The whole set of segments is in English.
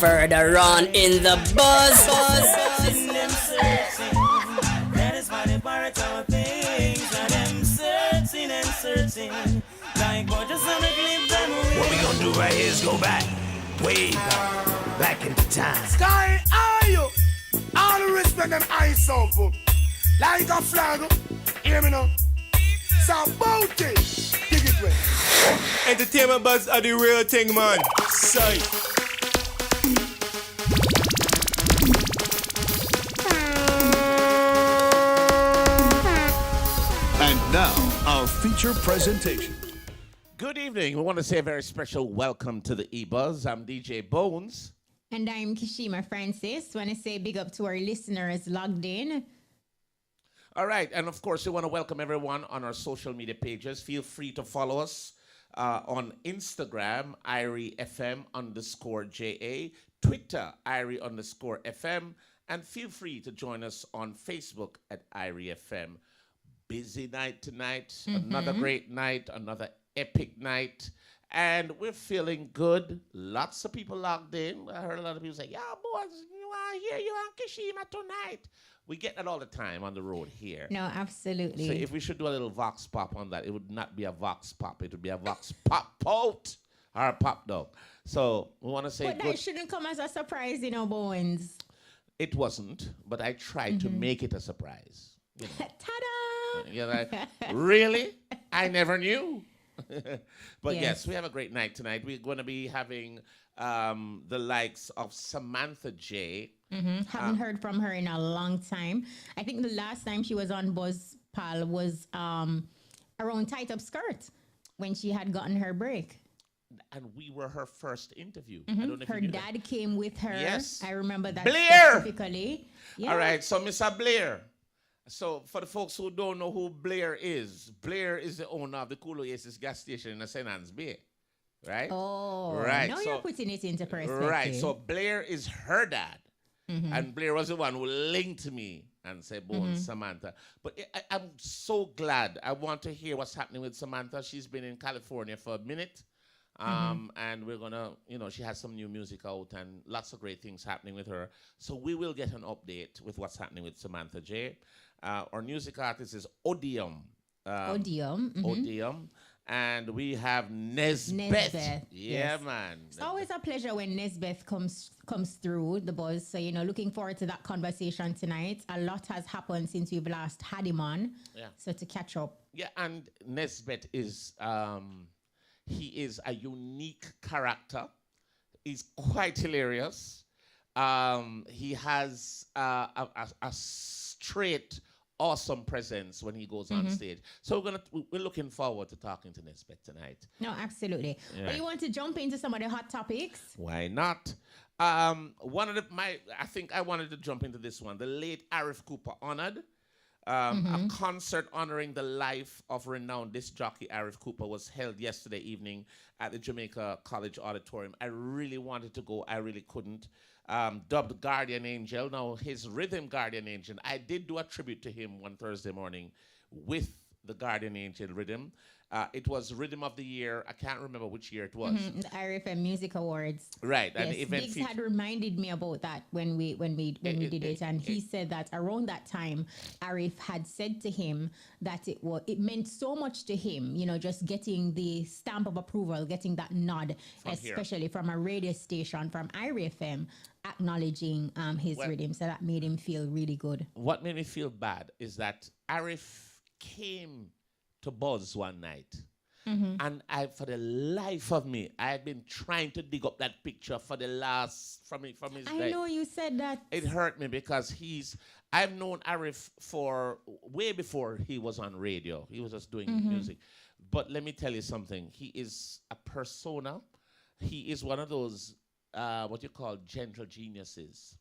further on in the buzz. That is why they pirate our things. Now them searching and searching. Like what just on a clip them away. What we gonna do right here is go back, way back into time. Sky, are you? All the respect them I sample. Like a flag, hear me now. So bout it, dig it way. Entertainment buzz are the real thing, man. Say. And now, our feature presentation. Good evening. We want to say a very special welcome to the EBUZZ. I'm DJ Bones. And I'm Kishima Francis. Want to say big up to our listeners logged in. All right. And of course, we want to welcome everyone on our social media pages. Feel free to follow us on Instagram, IRIFM_JA, Twitter, IRI_FM, and feel free to join us on Facebook at IRIFM. Busy night tonight, another great night, another epic night, and we're feeling good. Lots of people logged in. I heard a lot of people say, "Yeah, boys, you are here, you are Kishima tonight." We get that all the time on the road here. No, absolutely. So if we should do a little vox pop on that, it would not be a vox pop. It would be a vox pop out or a pop dog. So we want to say but that shouldn't come as a surprise, Bones. It wasn't, but I tried to make it a surprise. You know. Ta-da! You're like, really? I never knew. But yes, we have a great night tonight. We're going to be having the likes of Samantha J. Haven't heard from her in a long time. I think the last time she was on Buzz Pal was around Tight Up Skirt when she had gotten her break. And we were her first interview. I don't know if her you knew dad that. came with her. Yes. I remember that Blair! specifically. Yeah. All right, so Mr. Blair. So for the folks who don't know who Blair is the owner of the Cool Oasis gas station in St. Ann's Bay, right? Oh, right. now So, you're putting it into perspective. right. So Blair is her dad, and Blair was the one who linked me and said, "Bones, Samantha." But I'm so glad. I want to hear what's happening with Samantha. She's been in California for a minute. And we're gonna, she has some new music out and lots of great things happening with her. So we will get an update with what's happening with Samantha J. Our music artist is Odium. Odium. Odium. And we have Nesbeth. Nesbeth, Yeah, yes. man. It's always a pleasure when Nesbeth comes through the buzz. So, looking forward to that conversation tonight. A lot has happened since we've last had him on. Yeah. So to catch up. Yeah, and Nesbeth is, he is a unique character. He's quite hilarious. He has a straight, awesome presence when he goes on stage. So we're looking forward to talking to Nesbeth tonight. No, absolutely. Yeah. But you want to jump into some of the hot topics? Why not? I think I wanted to jump into this one. The late Arif Cooper honored. A concert honoring the life of renowned disc jockey Arif Cooper was held yesterday evening at the Jamaica College Auditorium. I really wanted to go. I really couldn't. Dubbed Guardian Angel. Now, his rhythm Guardian Angel, I did do a tribute to him one Thursday morning with the Guardian Angel rhythm. It was Rhythm of the Year. I can't remember which year it was. The IRFM Music Awards. Right. Yes, And the event Biggs had reminded me about that when we did it, and he said that around that time, Arif had said to him that it meant so much to him, just getting the stamp of approval, getting that nod, especially from a radio station, from IRFM, acknowledging his rhythm. So that made him feel really good. What made me feel bad is that Arif came to Buzz one night. And for the life of me, I've been trying to dig up that picture for the last, from his I know you said that. It hurt me because I've known Arif for way before he was on radio. He was just doing music. But let me tell you something. He is a persona. He is one of those, what you call gentle geniuses.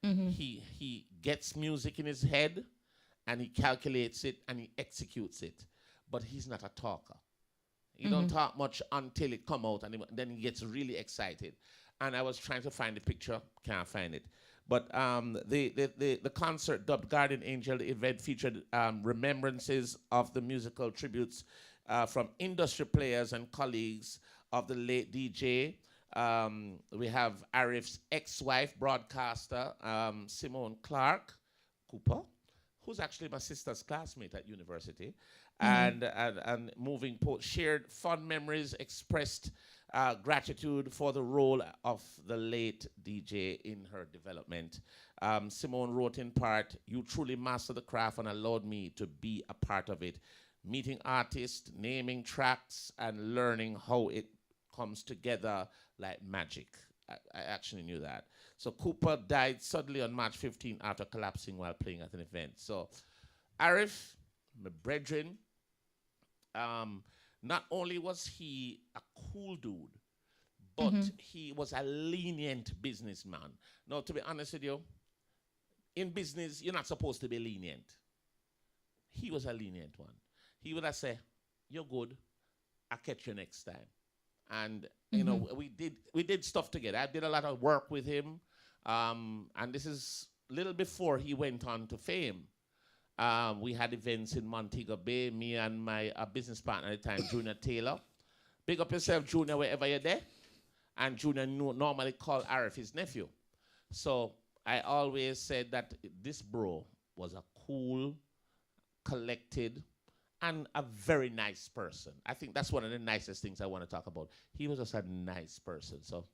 He gets music in his head and he calculates it and he executes it. But he's not a talker. He don't talk much until it come out, and then he gets really excited. And I was trying to find the picture, can't find it. But the concert dubbed Guardian Angel, the event featured remembrances of the musical tributes from industry players and colleagues of the late DJ, We have Arif's ex-wife, broadcaster, Simone Clark Cooper, who's actually my sister's classmate at university, and moving shared fond memories, expressed gratitude for the role of the late DJ in her development. Simone wrote in part, "You truly mastered the craft and allowed me to be a part of it. Meeting artists, naming tracks, and learning how it comes together like magic." I actually knew that. So Cooper died suddenly on March 15 after collapsing while playing at an event. So Arif, my brethren, not only was he a cool dude, but he was a lenient businessman. Now, to be honest with you, in business, you're not supposed to be lenient. He was a lenient one. He would have said, "You're good. I'll catch you next time." And you know, we did stuff together. I did a lot of work with him, and this is a little before he went on to fame. We had events in Montego Bay. Me and my business partner at the time, Junior Taylor. Big up yourself, Junior, wherever you're there. And Junior normally called Arif his nephew. So I always said that this bro was a cool, collected, and a very nice person. I think that's one of the nicest things I want to talk about. He was just a nice person. So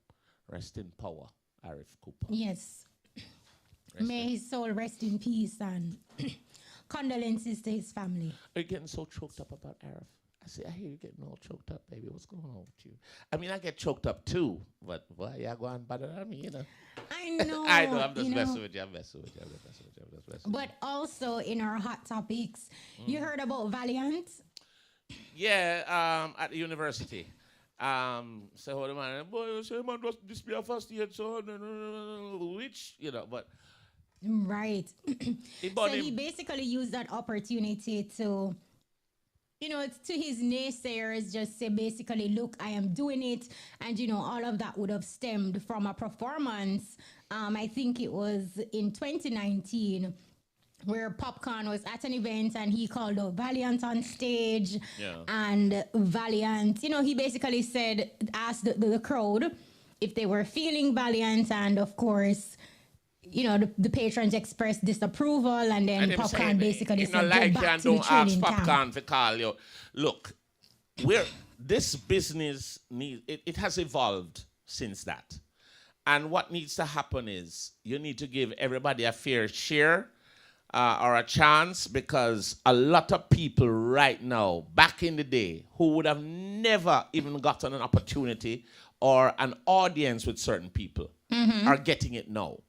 rest in power, Arif Cooper. Yes. May his soul rest in peace, and condolences to his family. Are you getting so choked up about Arif? I hear you getting all choked up, baby. What's going on with you? I mean, I get choked up too, but why y'all go and bother me, you know? I know. I know, I'm just messing with you. I'm messing with you. But also in our hot topics, you heard about Valiant? Yeah, at the university. So hold on, boy, say man, this be a first year, so which, you know, but right. So he basically used that opportunity to, you know, to his naysayers, just say basically, look, I am doing it. And, you know, all of that would have stemmed from a performance. I think it was in 2019 where Popcorn was at an event and he called out Valiant on stage. Yeah. And Valiant, you know, he basically said, asked the crowd if they were feeling Valiant. And of course, you know, the patrons expressed disapproval, and then Popcorn basically said, like go back and to the don't training ask camp. Popcorn to call you. Look, this business it has evolved since that. And what needs to happen is you need to give everybody a fair share or a chance, because a lot of people right now, back in the day, who would have never even gotten an opportunity or an audience with certain people are getting it now.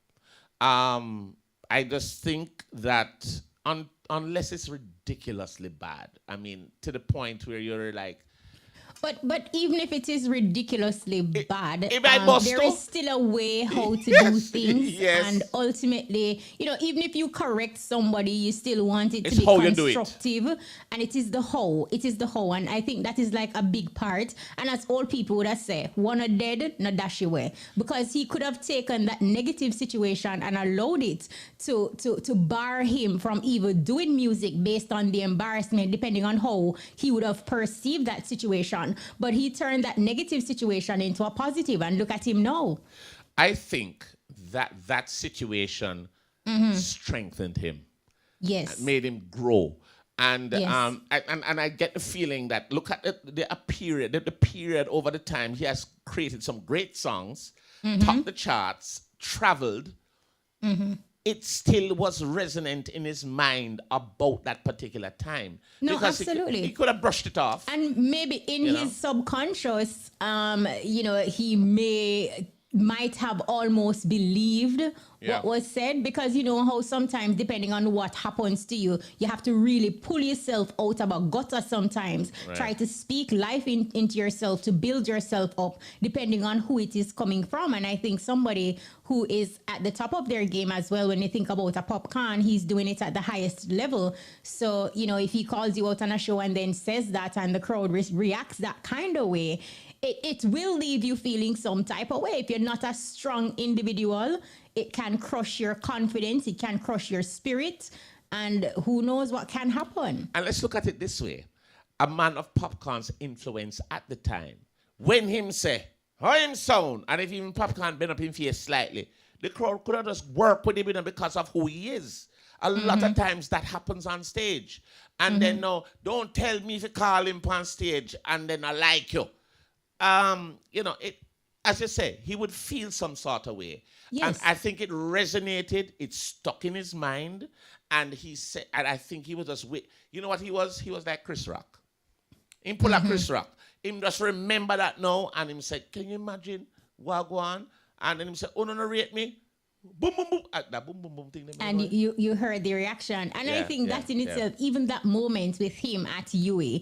I just think that unless it's ridiculously bad, I mean, to the point where you're like, But even if it is ridiculously bad, there is still a way how to do things. Yes. And ultimately, you know, even if you correct somebody, you still want it to be how you do it. constructive. And it is the how. It is the how. And I think that is like a big part. And as old people would have said, one are dead, no dash away. Because he could have taken that negative situation and allowed it to bar him from even doing music based on the embarrassment, depending on how he would have perceived that situation. But he turned that negative situation into a positive, and look at him now. I think that situation strengthened him. Yes. Made him grow. And Yes. and I get the feeling that look at the period over the time he has created some great songs, topped the charts, traveled. It still was resonant in his mind about that particular time. No, because absolutely. He could have brushed it off. And maybe in his subconscious, you know, he might have almost believed what was said, because you know how sometimes, depending on what happens to you, you have to really pull yourself out of a gutter sometimes. Right. Try to speak life into yourself to build yourself up, depending on who it is coming from. And I think somebody who is at the top of their game as well, when you think about a Popcorn, he's doing it at the highest level. So, you know, if he calls you out on a show and then says that and the crowd reacts that kind of way, it will leave you feeling some type of way. If you're not a strong individual, it can crush your confidence, it can crush your spirit, and who knows what can happen. And let's look at it this way. A man of Popcorn's influence at the time, when him say, how him sound, and if even Popcorn bend up his face slightly, the crowd could have just worked with him because of who he is. A lot of times that happens on stage. And then no, don't tell me if you call him on stage and then I like you. You know, it, as you say, he would feel some sort of way. Yes. And I think it resonated, it stuck in his mind, and he said, and I think he was just you know what he was? He was like Chris Rock. Him pull up Chris Rock. Him just remember that now, and him said, can you imagine what go on? And then him said, oh, no, rate me. Boom, boom, boom. That boom, boom, boom thing. And you heard the reaction. And I think that in itself, even that moment with him at UE,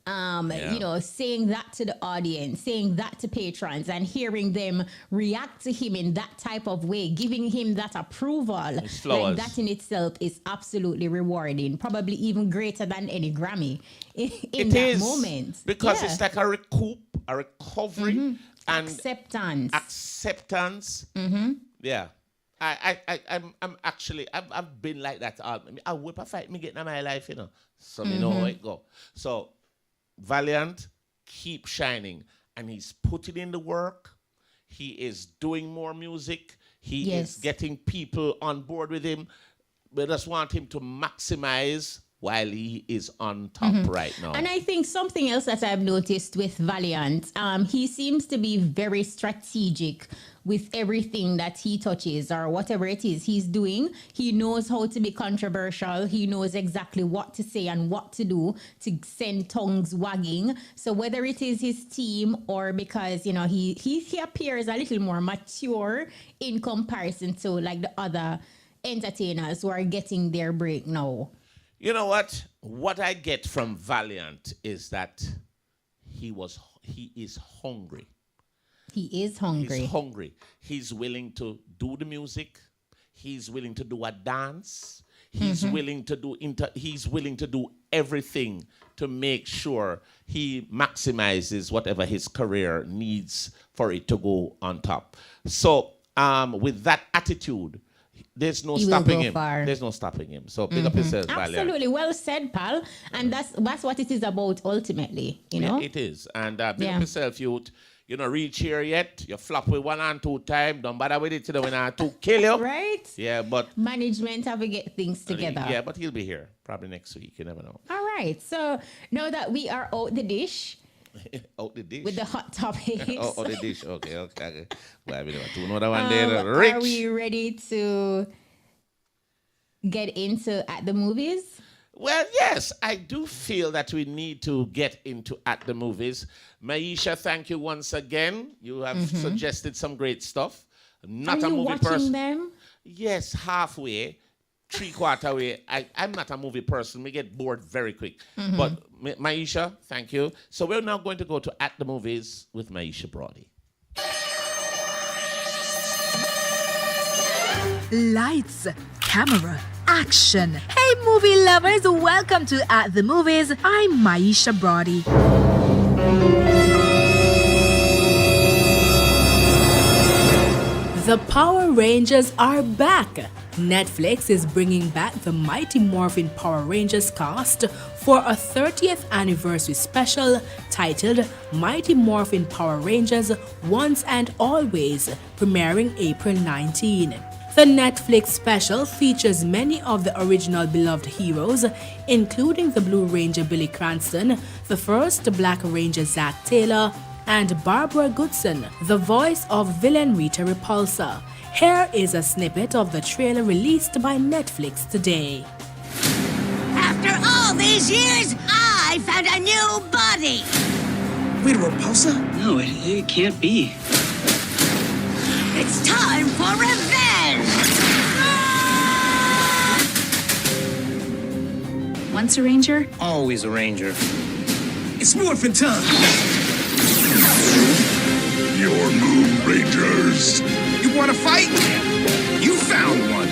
you know, saying that to the audience, saying that to patrons, and hearing them react to him in that type of way, giving him that approval, like that in itself is absolutely rewarding, probably even greater than any Grammy in that moment. Because it's like a recovery, and acceptance. Yeah. I'm actually, I've been like that. I whip a fight me getting in my life, you know. So you know how it go. So Valiant, keep shining. And he's putting in the work. He is doing more music. He is getting people on board with him. We just want him to maximize while he is on top right now. And I think something else that I've noticed with Valiant, he seems to be very strategic with everything that he touches or whatever it is he's doing. He knows how to be controversial. He knows exactly what to say and what to do to send tongues wagging. So whether it is his team or because, you know, he appears a little more mature in comparison to like the other entertainers who are getting their break now. You know what? What I get from Valiant is that he is hungry. He is hungry. He's hungry. He's willing to do the music. He's willing to do a dance. He's willing to do he's willing to do everything to make sure he maximizes whatever his career needs for it to go on top. So with that attitude, there's no stopping him. There's no stopping him. So pick up yourself, Valiant. Absolutely. Well said, pal. And that's what it is about ultimately, you know? Yeah, it is. And pick up yourself, youth. You know, reach here yet. You flop with 1 and 2 times. Don't bother with it till when I to kill you. Right? Yeah, but management have to get things together. Yeah, but he'll be here probably next week. You never know. All right. So now that we are out the dish. Out the dish. With the hot topics. Out the dish. Okay. Well, we do another one there. Rich. Are we ready to get into At the Movies? Well, yes, I do feel that we need to get into At the Movies. Maisha, thank you once again. You have suggested some great stuff. Not are a you movie watching person. Them? Yes, halfway, 3/4 way. I'm not a movie person. We get bored very quick. But Maisha, thank you. So we're now going to go to At the Movies with Maisha Brody. Lights, camera, action. Hey movie lovers, welcome to At the Movies. I'm Maisha Brody. The Power Rangers are back. Netflix is bringing back the Mighty Morphin Power Rangers cast for a 30th anniversary special titled Mighty Morphin Power Rangers Once and Always, premiering April 19. The Netflix special features many of the original beloved heroes, including the Blue Ranger Billy Cranston, the first Black Ranger Zach Taylor, and Barbara Goodson, the voice of villain Rita Repulsa. Here is a snippet of the trailer released by Netflix today. After all these years, I found a new body. Rita Repulsa? No, it can't be. It's time for revenge! Once a ranger, always a ranger. It's morphin' time! Your move, Rangers. You wanna fight? You found one.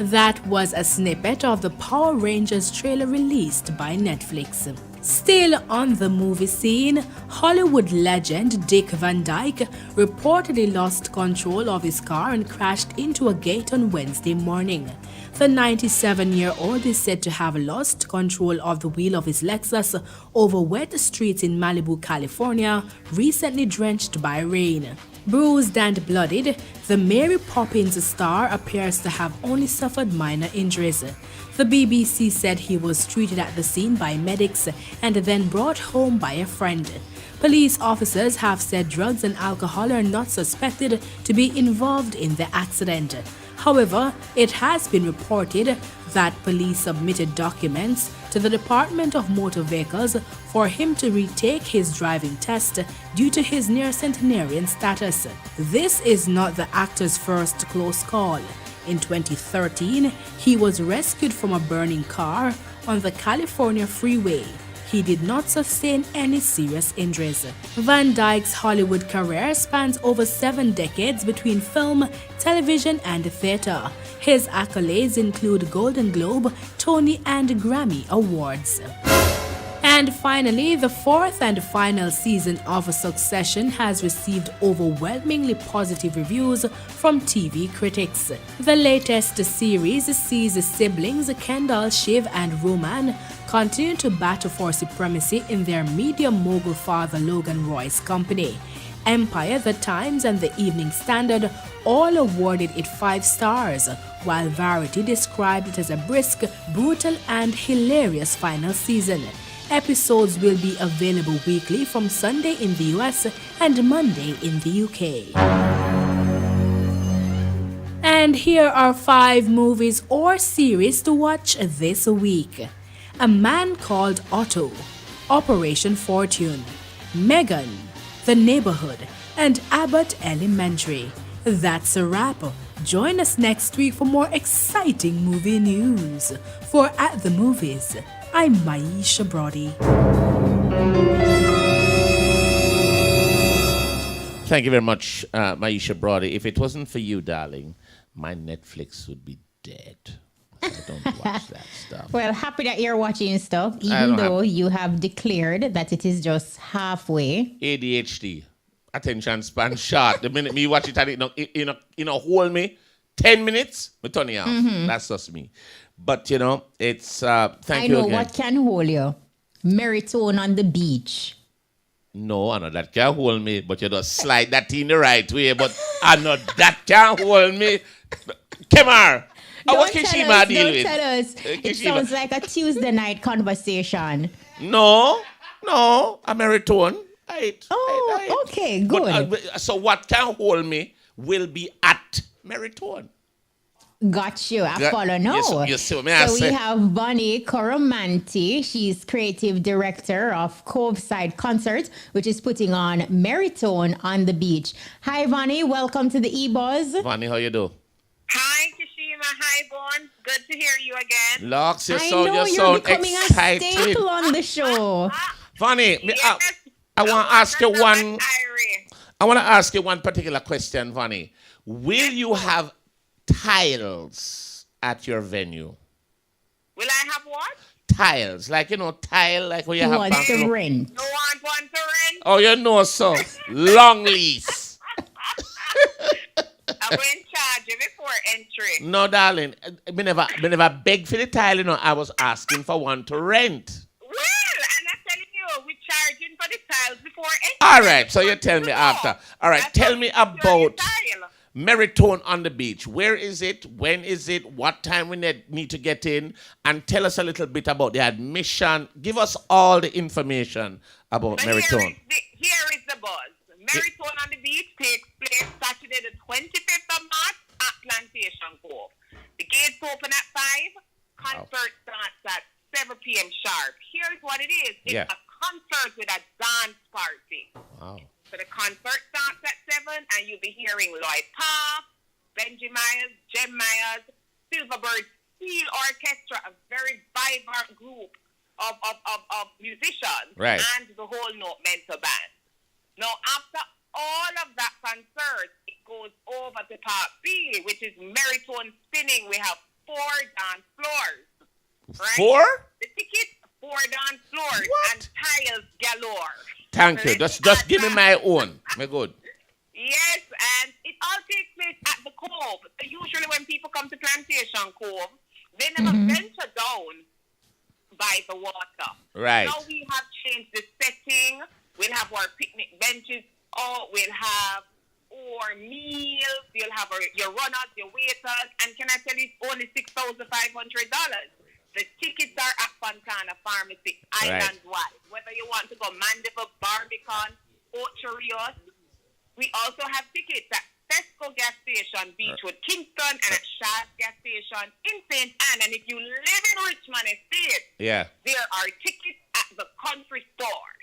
That was a snippet of the Power Rangers trailer released by Netflix. Still on the movie scene, Hollywood legend Dick Van Dyke reportedly lost control of his car and crashed into a gate on Wednesday morning. The 97-year-old is said to have lost control of the wheel of his Lexus over wet streets in Malibu, California, recently drenched by rain. Bruised and bloodied, the Mary Poppins star appears to have only suffered minor injuries. The BBC said he was treated at the scene by medics and then brought home by a friend. Police officers have said drugs and alcohol are not suspected to be involved in the accident. However, it has been reported that police submitted documents to the Department of Motor Vehicles for him to retake his driving test due to his near-centenarian status. This is not the actor's first close call. In 2013, he was rescued from a burning car on the California freeway. He did not sustain any serious injuries. Van Dyke's Hollywood career spans over 7 decades between film, television, and theater. His accolades include Golden Globe, Tony, and Grammy Awards. And finally, the fourth and final season of Succession has received overwhelmingly positive reviews from TV critics. The latest series sees siblings Kendall, Shiv, and Roman continue to battle for supremacy in their media mogul father Logan Roy's company. Empire, The Times, and The Evening Standard all awarded it 5 stars, while Variety described it as a brisk, brutal, and hilarious final season. Episodes will be available weekly from Sunday in the US and Monday in the UK. And here are 5 movies or series to watch this week. A Man Called Otto, Operation Fortune, Megan, The Neighborhood, and Abbott Elementary. That's a wrap. Join us next week for more exciting movie news. For At the Movies, I'm Maisha Brody. Thank you very much, Maisha Brody. If it wasn't for you, darling, my Netflix would be dead. I don't watch that stuff. Well, happy that you're watching stuff, even though you have declared that it is just halfway. ADHD, attention span short. The minute me watch it and it hold me 10 minutes, me turn it off. That's just me. But it's thank you again. I know what can hold you. Meritone on the beach. No, I know that can't hold me, but you just slide that in the right way. But I know that can't hold me. Come here. Don't tell us. It sounds like a Tuesday night conversation. No, a Meritone. Okay, good. But, so what can hold me will be at Meritone. Got you. I follow now. You see what I so say? We have Bonnie Coromanti. She's creative director of Coveside Concerts, which is putting on Meritone on the beach. Hi, Bonnie. Welcome to the EBUZZ. Bonnie, how you do? Hi, Kashima. Hi, Bon. Good to hear you again. Lux, you sound becoming excited. A staple on the show. Bonnie, Yes. I want to ask you one. I want to ask you one particular question, Bonnie. Will you have tiles at your venue? Will I have what? Tiles, like tile, like where you have. Want to rent? You want one to rent? Oh, so long lease. I will charge you before entry. No, darling, me never beg for the tile. I was asking for one to rent. Well, and I'm telling you, we're charging for the tiles before entry. All right, so you tell me after. All right, tell me about Meritone on the beach. Where is it? When is it? What time we need to get in? And tell us a little bit about the admission. Give us all the information about Meritone. Here is the buzz. Meritone on the beach takes place Saturday the 25th of March at Plantation Cove. The gates open at 5. Concert starts at 7 p.m. sharp. Here's what it is. It's a concert with a dance party. Wow. So the concert starts at 7, and you'll be hearing Lloyd Parr, Benji Myers, Jem Myers, Silverbird Steel Orchestra, a very vibrant group of musicians, and the whole Note Mental Band. Now, after all of that concert, it goes over to Part B, which is Meritone Spinning. We have 4 dance floors. Right? 4? The tickets, 4 dance floors, and tiles galore. Thank you. Just give me my own. My good. Yes, and it all takes place at the Cove. So usually when people come to Plantation Cove, They never venture down by the water. Right. Now we have changed the setting. We'll have our picnic benches. We'll have our meals. You'll have your runners, your waiters. And can I tell you, it's only $6,500. The tickets are at Fontana Pharmacy, island-wide. Whether you want to go Mandeville, Barbican, Ocho we also have tickets at Tesco gas station, Beachwood, Kingston, and at Shard gas station in St. Anne. And if you live in Richmond Estate, there are tickets at the country store.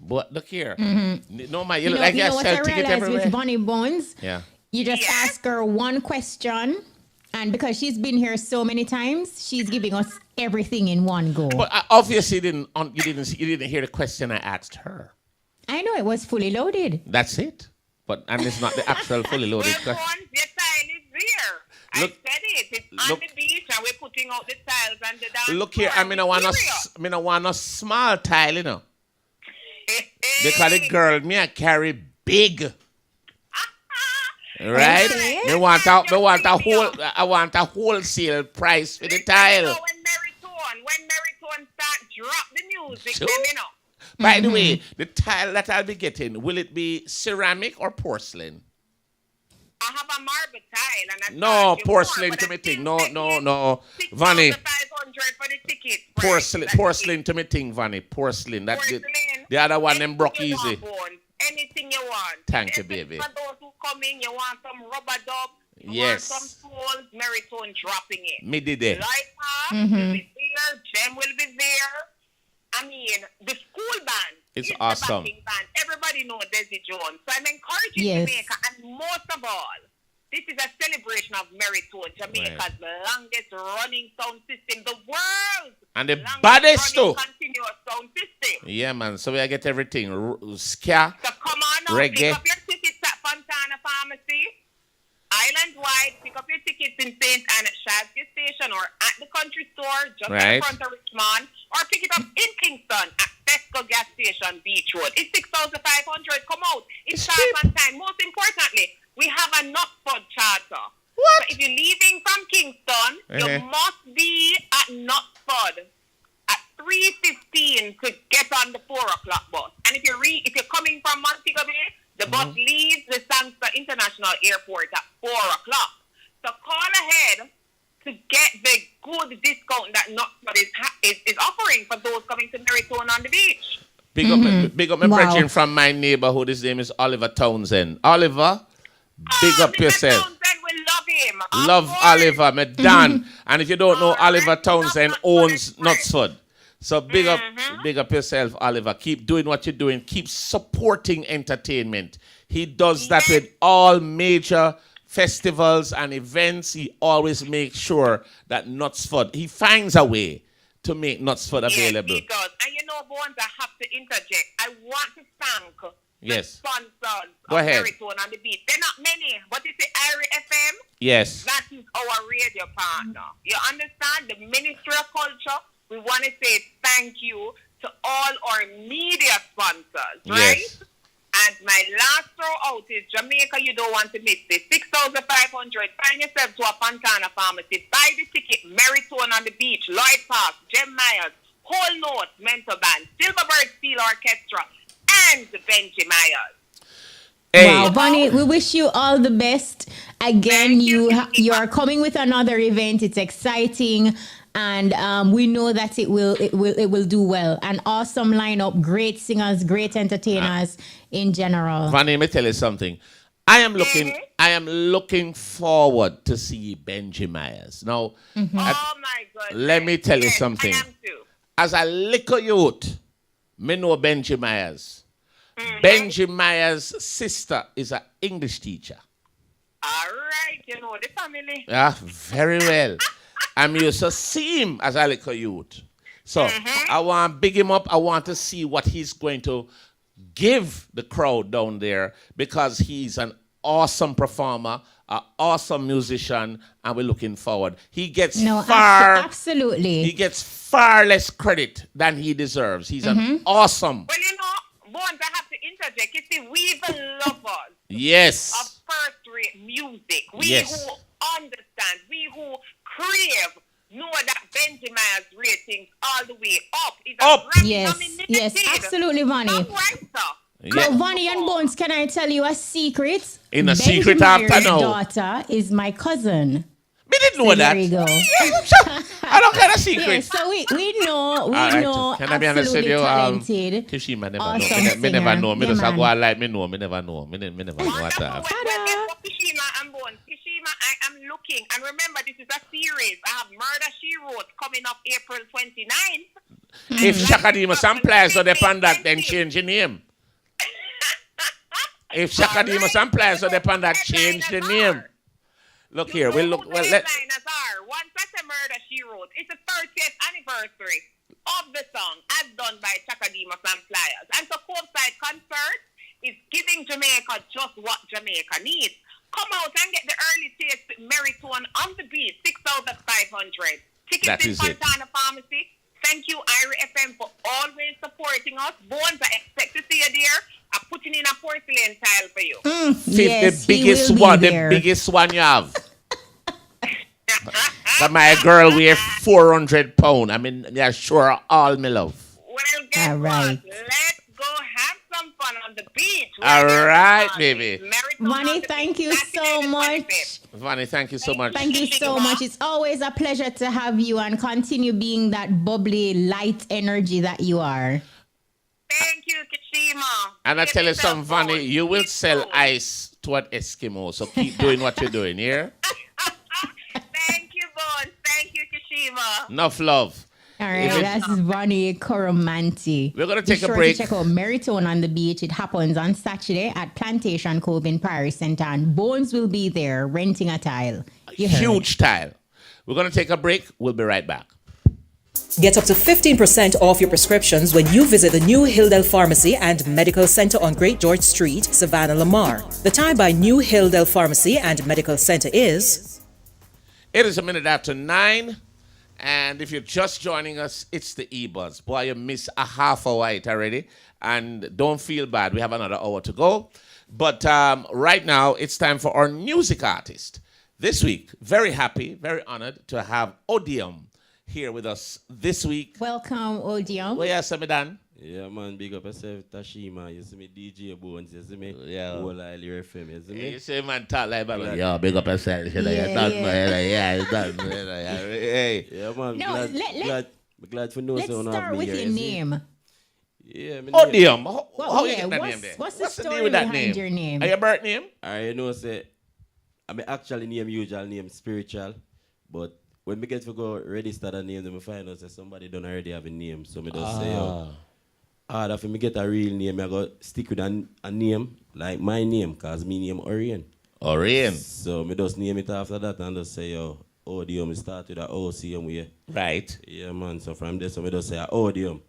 But look here. No, man, you look know, like you know what sell I tickets realized everywhere. with Bonnie Bones? Yeah. You just ask her one question, and because she's been here so many times, she's giving us everything in one go. But obviously, you didn't hear the question I asked her. I know it was fully loaded. That's it. But and it's not the actual fully loaded question. Your tile is there. Look, I said it. It's on the beach, and we're putting out the tiles and the dance. Look here, I mean, I want a small tile, you know. Because the girl me I carry big. Right? I want a wholesale price for the tile. When Meritone start drop the music, Sure. then you know. By the way, the tile that I'll be getting, will it be ceramic or porcelain? I have a marble tile and No, porcelain to me thing. No. Vanny. $6,500 for the ticket. Porcelain to me thing, Vanny. Porcelain. That's it. The other one, them broke easy. Anything you want. Thank you, baby. For those who come in, you want some rubber dub. You Yes. want some tools, Meritone dropping it. Me did it. Light will be there. Jem will be there. I mean, the school band. It's is awesome. The backing band. Everybody knows Desi Jones. So I'm encouraging Jamaica. And most of all, this is a celebration of Meritone, Jamaica's longest running sound system, the world. And the baddest too. Continuous sound system. Yeah, man. So we get everything. Ska, So come on now, reggae. pick up your tickets at Fontana Pharmacy. Island-wide, pick up your tickets in St. Anne at Shasky Station or at the country store just in front of Richmond, or pick it up in Kingston at Tesco gas station, Beachwood. It's $6,500. Come out. It starts on time. Most importantly, we have a Knoxford charter. What? So if you're leaving from Kingston, you must be at Knoxford at 3:15 to get on the 4 o'clock bus. And if you're coming from Montego Bay, the bus leaves the Sangster International Airport at 4 o'clock. So call ahead to get the good discount that Knoxford is offering for those coming to Meritone on the beach. Big up my brethren from my neighborhood. His name is Oliver Townsend. Oliver, big up yourself. Townsend, we love him. Love Oliver, my Dan. And if you don't know, Oliver Townsend owns Knutsford. So big up yourself, Oliver. Keep doing what you're doing. Keep supporting entertainment. He does that with all major festivals and events. He always makes sure that Knutsford, he finds a way to make Knutsford available. Yes, he does. And you know, Bones, I have to interject. I want to thank the sponsors Go of ahead. Meritone on the beat. They're not many, but it's the Irie FM. Yes. That is our radio partner. You understand? The Ministry of Culture, we want to say thank you to all our media sponsors, right? Yes. And my last throw out is Jamaica, you don't want to miss this. $6,500. Find yourself to a Fontana Pharmacy. Buy the ticket. Meritone on the beach. Lloyd Park. Jem Myers. Whole Notes. Mental Band. Silverbird Steel Orchestra. And Benji Myers. Hey. Wow, Bonnie, we wish you all the best. Again, you are coming with another event. It's exciting. And we know that it will do well. An awesome lineup, great singers, great entertainers in general. Vanny, let me tell you something. I am looking forward to see Benji Myers. Now, Oh my God. let me tell you something. I am too. As a little youth, me know Benji Myers. Benji Myers' sister is an English teacher. All right, you know the family. Yeah, very well. I'm used to see him as a little youth. So I want to big him up. I want to see what he's going to give the crowd down there, because he's an awesome performer, an awesome musician, and we're looking forward. He gets absolutely. He gets far less credit than he deserves. He's an awesome. Well, you know, Bones, I have to interject. You see, we the lovers Yes. of first-rate music. We Yes. who understand, we who crave know that Benji Myers ratings all the way up. He's Up. a Grammy Yes, nominated. yes, absolutely, Vonnie. Songwriter. So, Vonnie and Bones, can I tell you a secret? In a Benji secret after Myers' now. daughter is my cousin. Me didn't know that. There you go. I don't get a secret. Yes, so we know, Alright, know, can I be honest with absolutely you? Talented. Kishima never awesome know. Me never singer. know. Me Yeah, just man. go out like me know. Me never know. Me never know what Wonderful. that. Well, for Kishima and Bones. Kishima, I am looking. And remember, this is a series. I have Murder, She Wrote coming up April 29th. If Shakadima Samplies so depend that, then change the name. If Shakadima Samplies so depend that, change the name. Look here, we'll look. Well, let. Once that's a Murder, She Wrote. It's the 30th anniversary of the song as done by Chakadima Sampliers. And so Courtside Concert is giving Jamaica just what Jamaica needs. Come out and get the early taste with Meritone on the beat, 6,500. Tickets That in is it. Fontana Pharmacy. Thank you, Irie FM, for always supporting us. Bones, I expect to see you there. I'm putting in a porcelain tile for you. Yes, the he biggest will be one, there. the biggest one you have. But my girl weigh 400 pounds. I mean, yeah, sure, all me love. Well, guess All right. what? Let's go have some fun on the beach. All right, baby. Vonnie, thank you so much. Vanny, thank you so much. Thank you so much. It's always a pleasure to have you and continue being that bubbly, light energy that you are. Thank you, Kishima. And I tell you something, Vanny, you will sell ice to an Eskimo, so keep doing what you're doing, yeah? Thank you, Bones. Thank you, Kishima. Enough love. All right, that's Vonnie Coromanti. We're going to take Be a sure break. to check out Meritone on the Beach. It happens on Saturday at Plantation Cove in Paris Centre. And Bones will be there renting a tile. You heard. Huge tile. We're going to take a break. We'll be right back. Get up to 15% off your prescriptions when you visit the new Hilldale Pharmacy and Medical Center on Great George Street, Savannah, Lamar. The time by New Hilldale Pharmacy and Medical Center is... It is a minute after 9. And if you're just joining us, it's the EBUZZ. Boy, you missed a half hour it already. And don't feel bad. We have another hour to go. But right now, it's time for our music artist. This week, very happy, very honored to have Odium here with us this week. Welcome, Odium. Well, yes, I'm done. Yeah, man, big up yourself, Tashima. You see me, DJ Bones. You see me, Yeah. Whole Isle FM. You see me? You say man talk like that. Yeah, big up yourself. Hey. Yeah, man. No, glad for know let's so start with your name. Yeah, me Odium. How Well, you yeah, get that name there? what's the deal story with that behind name? your name? Are your birth name? I know say I mean actually name usual name spiritual, but when me get to go register the name, then me find out that somebody don't already have a name. So me just say, if me get a real name, I go stick with a name like my name, cause me name Orion. Orion. So me just name it after that and just say Odium. Start with a O-C-M way. Right. Yeah, man. So from there, so me just say Odium.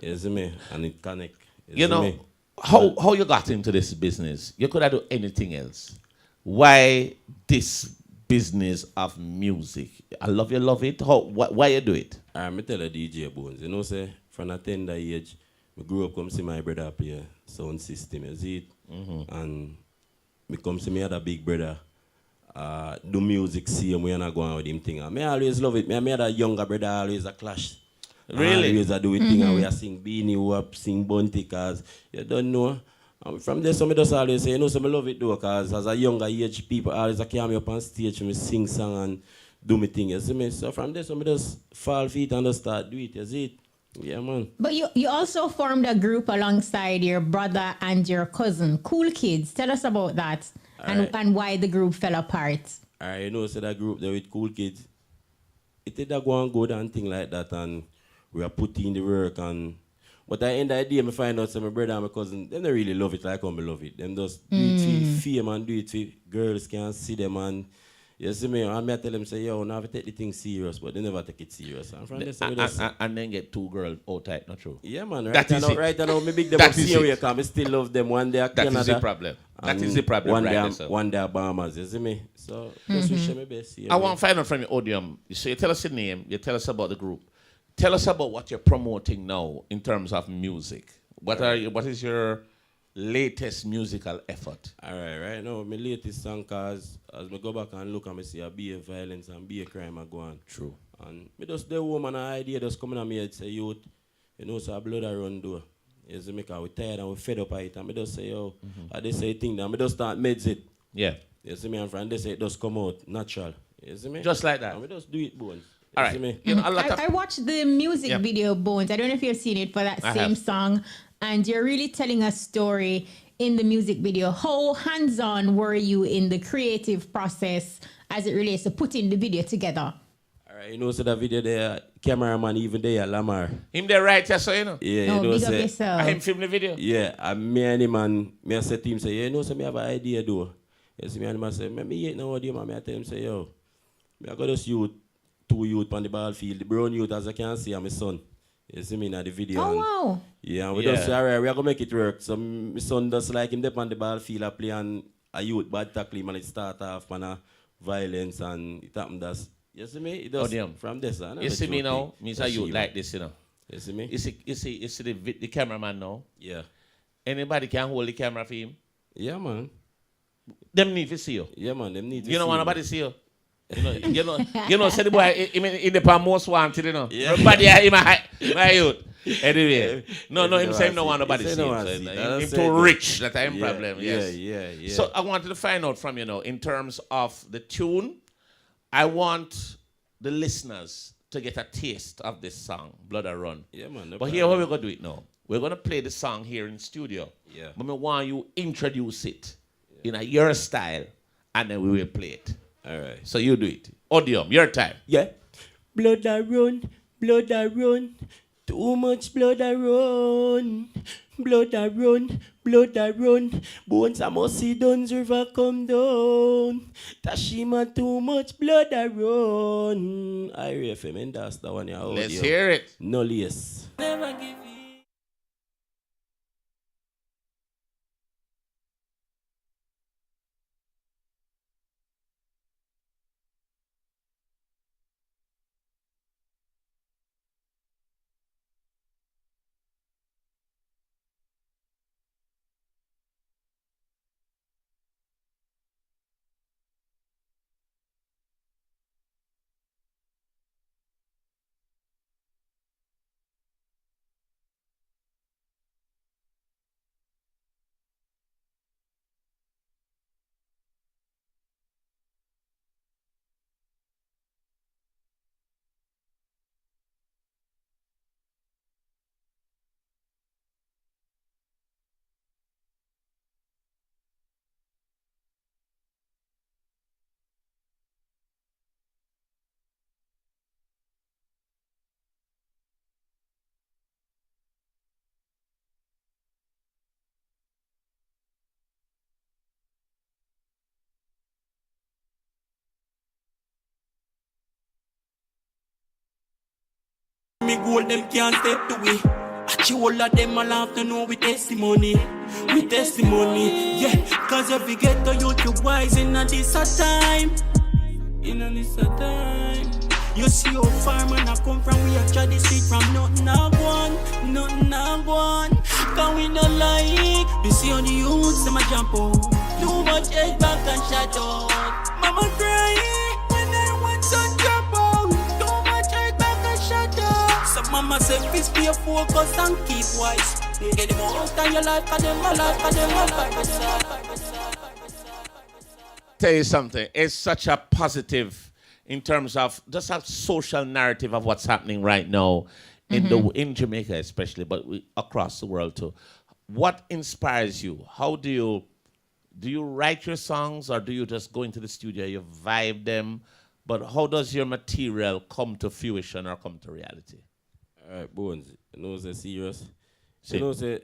You see me? And it connect. You know, how you got into this business? You could have done anything else. Why this business of music? I love it. Why you do it? Me tell a DJ Bones. You know, say, from a tender age, I grew up come see my brother play sound system, you see it? And me come see me other big brother do music, see him, we are not going with him thing. And me always love it. Me had a younger brother always a clash. Really? Always a do it thing and we are sing Beanie Wap, sing Bunty, cause you don't know. From there, some just always say, you know, so I love it though, cause as a younger age, people always carry me up on stage and me sing song and do me thing, you see me? So from there, so I just fall feet and just start do it, you see it? Yeah, man. But you also formed a group alongside your brother and your cousin, Cool Kids. Tell us about that and why the group fell apart. You know, so that group there with Cool Kids, it did that go on good and thing like that, and we are putting in the work and. But at the end of the day, I find out that my brother and my cousin, they don't really love it like I love it. Them just do it for fame and do it for girls can see them and you see me, and I tell them, say, yo, now I take the thing serious, but they never take it serious. And from this, and then get 2 girls out tight, not true? Yeah, man. Right now, me big them up serious because I still love them. One day at Canada. That is the problem. That is the problem. One day at Bahamas, you see me? So, just wish them my best. I want to find out from you, Odium. So you tell us your name, you tell us about the group. Tell us about what you're promoting now in terms of music. What is your latest musical effort? All right now, my latest song, cause as I go back and look and I see a be a violence and be a crime I go on. True. And me just the woman an idea just coming on me head say, youth, you know, so blood I run door. You see me, because we tired and we fed up of it. And me just say, yo, I just say thing that me just start meds it. Yeah. You see me, and from they say it just come out natural. You see me? Just like that. And we just do it, Bones. All right. See me? You know, a lot of I watched the music video, Bones. I don't know if you've seen it for that same song. And you're really telling a story in the music video. How hands-on were you in the creative process as it relates to putting the video together? All right, you know, so that video there, cameraman even there, Lamar. Him there right here, so you know. Yeah, you know, big up say, yourself. I him film the video. yeah, and me and him and me I say to him, say, yeah, you know, so me have an idea though. You see me and him I say, me yet now Odium, and me I tell him, say, yo, me I got this youth, 2 youth on the ball field. The brown youth, as I can see, and my son. You see me in the video. Oh, and, wow. yeah, and we just say, all right, we are going to make it work. So my son just like him there on the ball field, I play and a youth bad tackle him and it start off on a violence and it happen that's, you see me? It does Odium. from this. You see me now? Me say you like this, you know. You see me? You see the cameraman now? Yeah. Anybody can hold the camera for him? Yeah, man. Them need to see you. Yeah, man. Them need to see you don't want you. nobody see you. You know, say the boy in the pan most wanted, you know. Yeah. Everybody in my youth. Anyway, no, him saying no want nobody see him. Him too rich, that I'm problem. Yes. Yeah. So I wanted to find out from you know, in terms of the tune, I want the listeners to get a taste of this song, Blood I Run. Yeah, man. No but here, what we're gonna do it now? We're gonna play the song here in studio. Yeah. But I want you introduce it in your style, and then we will play it. All right. So you do it. Odium, your time. Yeah. Blood I run, blood I run. Too much blood I run. Blood I run, blood I run. Bones I must see Duns River come down. Tashima too much blood I run. I FM and that's the one. Let's hear it. No less. Never give in. Me goal them can't step the way. Actually all of them all have to know with testimony. With testimony, yeah. Cause if you get to youth, you wise in a this a time. In a this a time. You see how far man I come from, we actually the street from nothing I want, nothing I want. Cause we no like, you see how the youths them a jump out. Too much head back and shut out. Mama crying when I want some drop out. Too much head back and shut out. So mama said, please be focused and keep wise. Get them out of your life, cause them a life, cause them a life. Tell you something, it's such a positive in terms of just a social narrative of what's happening right now in Jamaica especially, but across the world too. What inspires you? How do you write your songs, or do you just go into the studio, you vibe them? But how does your material come to fruition or come to reality? All right, Bones, you know, say serious. See. You know, say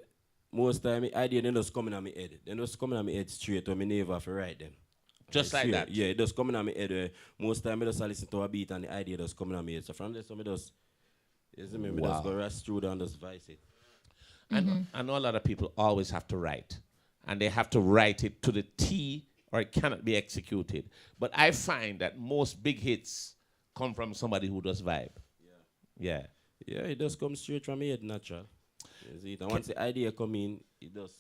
most time idea they just coming on my head. They just coming on my head straight when me never have to write them. Just like that? Yeah, it just coming on my head. Most time I just listen to a beat and the idea just coming on my head. So from there, so me just, you see me, me just go rush through and just vice it. I know a lot of people always have to write, and they have to write it to the T, or it cannot be executed. But I find that most big hits come from somebody who does vibe. Yeah. Yeah, it just comes straight from my head, natural. You see it? And once the idea come in, it does.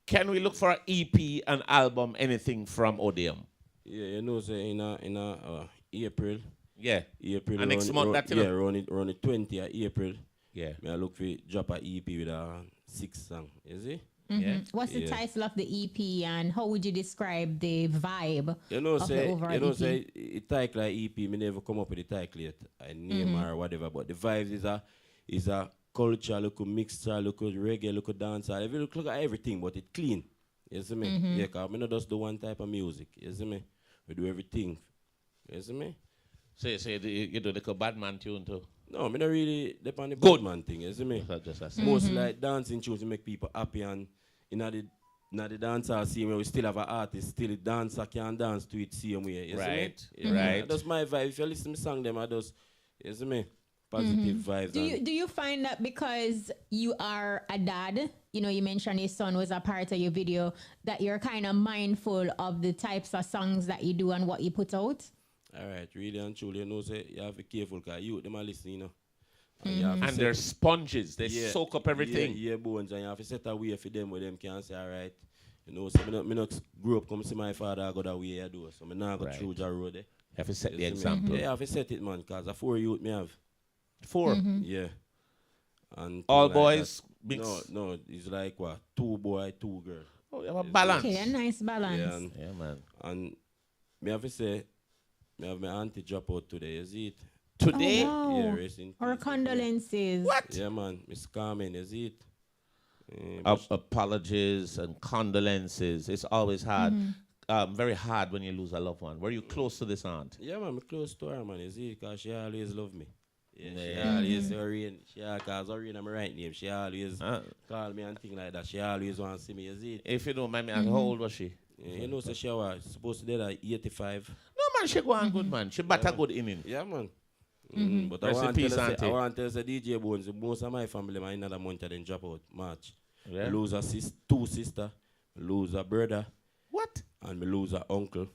Can we look for an EP, an album, anything from Odeum? Yeah, you know, say in April, Yeah. April. And next month, that, you yeah, know. around the 20th of April. Yeah. I look for drop a EP with a 6 song. You see? Yeah. What's the title of the EP and how would you describe the vibe You know, of the overall EP? say it title like EP, me never come up with the title yet. I name or whatever, but the vibes is a culture, look mixture, look reggae, look dancer. If you look at everything, but it clean. You see me? Yeah, because we not just do one type of music. You see me? We do everything. You see me? So you do the bad man tune too? No, me not really depend on the good man thing. You see me? Most like dancing tunes to make people happy, and in the dancer scene where we still have an artist, still the dancer can dance to it same way. You Right, see me? right. That's my vibe. If you listen to me song, them I just, you see me? Positive vibes. Do you find that because you are a dad, you know, you mentioned your son was a part of your video, that you're kind of mindful of the types of songs that you do and what you put out? All right, really and truly, you know, say you have to be careful because you them are listening, you know. And they're sponges. They soak up everything. Yeah, bones, and you have to set a way for them where them can say, all right, you know, so me not grow up come see my father go that way I do, so me not go through the road there. You have to set the example. Yeah, I have to set it, man, because a 4 youth me have. 4? Yeah. And all like boys? That. No, it's like what? 2 boy, 2 girl. Oh, you have a balance. Okay, a nice balance. Yeah, man. And me have to say, me have my auntie drop out today, you see it? Today? Oh, wow. Yeah, racing. Our condolences. What? Yeah, man. Miss Carmen, you see it? Apologies and condolences. It's always hard. Very hard when you lose a loved one. Were you close to this aunt? Yeah, man. I'm close to her, man. You see, because she always love me. Yeah, she always Orion. Because Orion is my right name. She always call me and things like that. She always want to see me. You see? If you don't mind me, how old was she? Yeah, you know, so she was supposed to be at 85. No, man, she go on good, man. She batter good inning. Yeah, man. But Rest in peace, auntie. I want to tell you, DJ Bones, most of my family, man, another month, then drop out, March. Yeah. Lose a 2 sister, lose a brother. What? And me lose a uncle.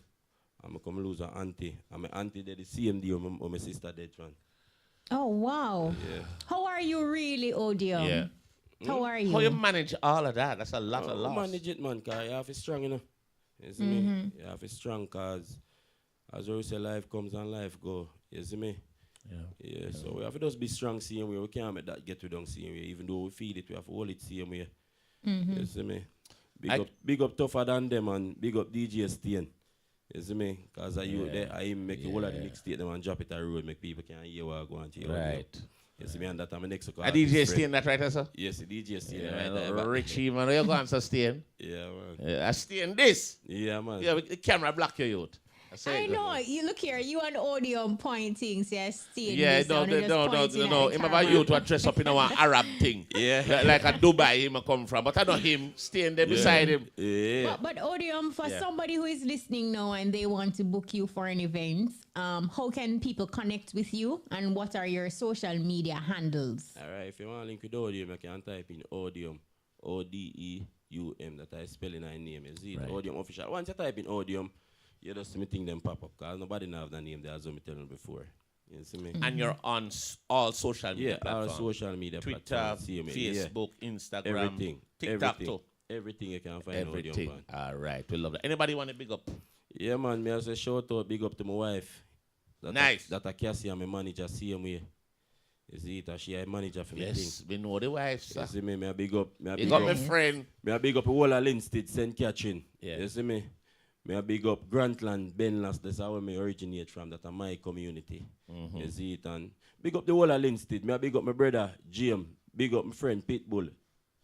And me come lose a auntie. And my auntie did the same day when my sister dead, man. Oh, wow. Yeah. How are you really, Odium? Yeah. How are you? How you manage all of that? That's a lot of loss. Manage it, man, because you have to be strong, you know. You see me? You have to be strong, because as we say, life comes and life go. You see me? Yeah, so we have to just be strong same way. We can't make that get to down same way. Even though we feel it, we have to hold it same way. You see me? Big up tougher than them and big up DJ Stain. You see me? Because I make the whole of the mixtape them and drop it on the road, make people can hear what I go on to you. Right. You see me? And that I'm next to a DJ Stain that right, sir? Yes, the DJ Stain. Yeah, Richie, man. You go and sustain. Yeah, man. I Stain this. Yeah, man. Yeah, with the camera block your youth. I know. You look here. You and Odeum pointing. Yes, yeah, no. Him have a youth to dress up in a one Arab thing. Yeah. Like a Dubai him come from. But I know him staying there beside him. Yeah. But Odeum, for somebody who is listening now and they want to book you for an event, how can people connect with you and what are your social media handles? All right. If you want to link with Odium, you can type in Odium. Odeum. That I spell in my name. Is it Odium official? Once you type in Odium, you just see me think them pop up because nobody know have the name there as I tell them before. You see me? And you're on all social media platforms. All social media Twitter, platforms. Facebook, Instagram, everything. TikTok too. Everything you can find everything. Odium. All right, we love that. Anybody want to big up? Yeah, man. Me also shout out, big up to my wife. Nice. That a Cassie and my manager same way. You see it? She a manager for me. Yes, we know the wife, sir. You see me? Me a big up. Big up my friend. Me a big up all of Linstead, St. Catherine. Yeah. You see me? Me a big up Grantland, Benlas. That's how me originate from. That's my community. You see it? And big up the whole of Linstead. Me a big up my brother, Jim. Big up my friend, Pitbull.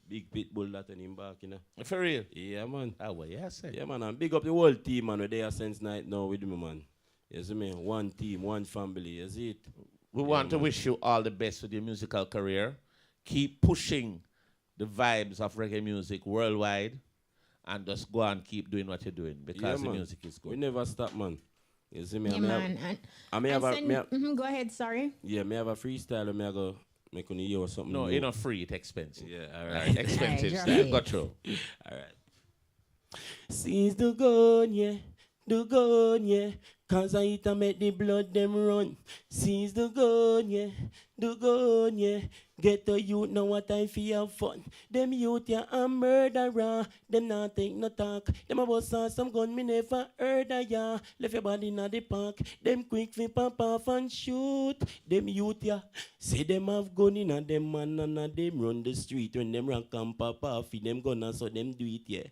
Big Pitbull that in him back, you know. For real? Yeah, man. Ah, well, yeah, sir. Yeah, man. And big up the whole team, man. They are since night now with me, man. You see me? One team, one family. You see it? We want to wish you all the best with your musical career. Keep pushing the vibes of reggae music worldwide. And just go and keep doing what you're doing because the music is good. We never stop, man. You see me? Yeah, man. Go ahead, sorry. Yeah, me have a freestyle and me go make on hear or something. No, it's not free, it's expensive. Yeah, all right. Expensive All right, style. Got through. All right. Seize the gun, yeah. the gun, yeah. Cause I eat and make the blood them run. Seize the gun, yeah. The gun, yeah. Get the youth now what time for have fun. Them youth, yeah, a murderer. Them not take no talk. Them about saw some gun, me never heard of ya. Left your body in the park. Them quick fi pop off and shoot. Them youth, yeah. Say them have gun in and them man and them run the street. When them rank and pop off, them gun and so them do it, yeah.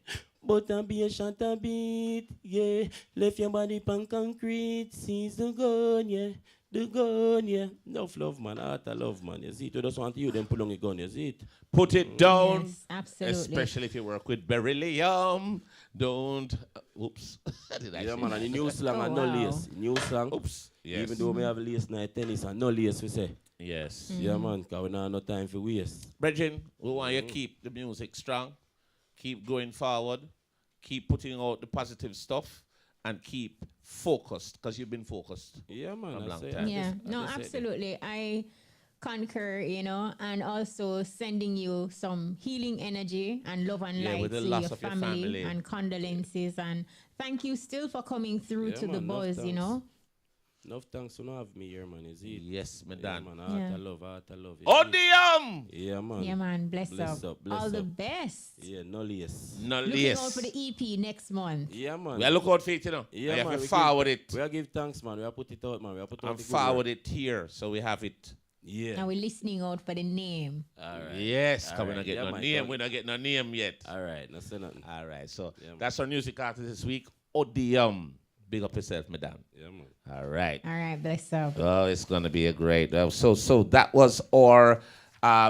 But a be a shot a beat, yeah. Left your body pan concrete. Seize the gun, yeah. The gun, yeah. Enough love, man. Heart of love, man. You see it? You just want you, then pull on the gun, you see it? Put it down. Yes, absolutely. Especially if you work with beryllium. Don't. Oops. Did I Yeah, say man. that? And the new slang and no lace. New slang. Oops. Yes. Even though we have lace night tennis and no lace, we say. Yes. Yeah, man. Because we don't have no time for waste. Brethren, we want you to keep the music strong. Keep going forward. Keep putting out the positive stuff. And keep focused, because you've been focused. Yeah, man. A long time. Yeah, no, absolutely. I concur, and also sending you some healing energy and love and light with the to loss your of your family, family. and condolences. And thank you still for coming through to the man, buzz, Enough thanks for not having me here, man. Is it? Yes, madam. Yeah, man. Heart of love. Odium! Yeah, man. Yeah, man. Bless up. All the best. Yeah, no less. Looking out for the EP next month. Yeah, man. We are look out for it, Yeah, we man. have to forward it. We are give thanks, man. We are put it out, man. We are put out And the good forward work. it here, so we have it. Yeah. Now we're listening out for the name. All right. Yes, All because we're right. not getting Yeah, no man, name. come. We're not getting no name yet. All right. No say nothing. All right, so Yeah, man. that's our music artist this week, Odium. Big up yourself, madam. Yeah, man. All right. All right, bless up. Oh, it's gonna be a great. So that was our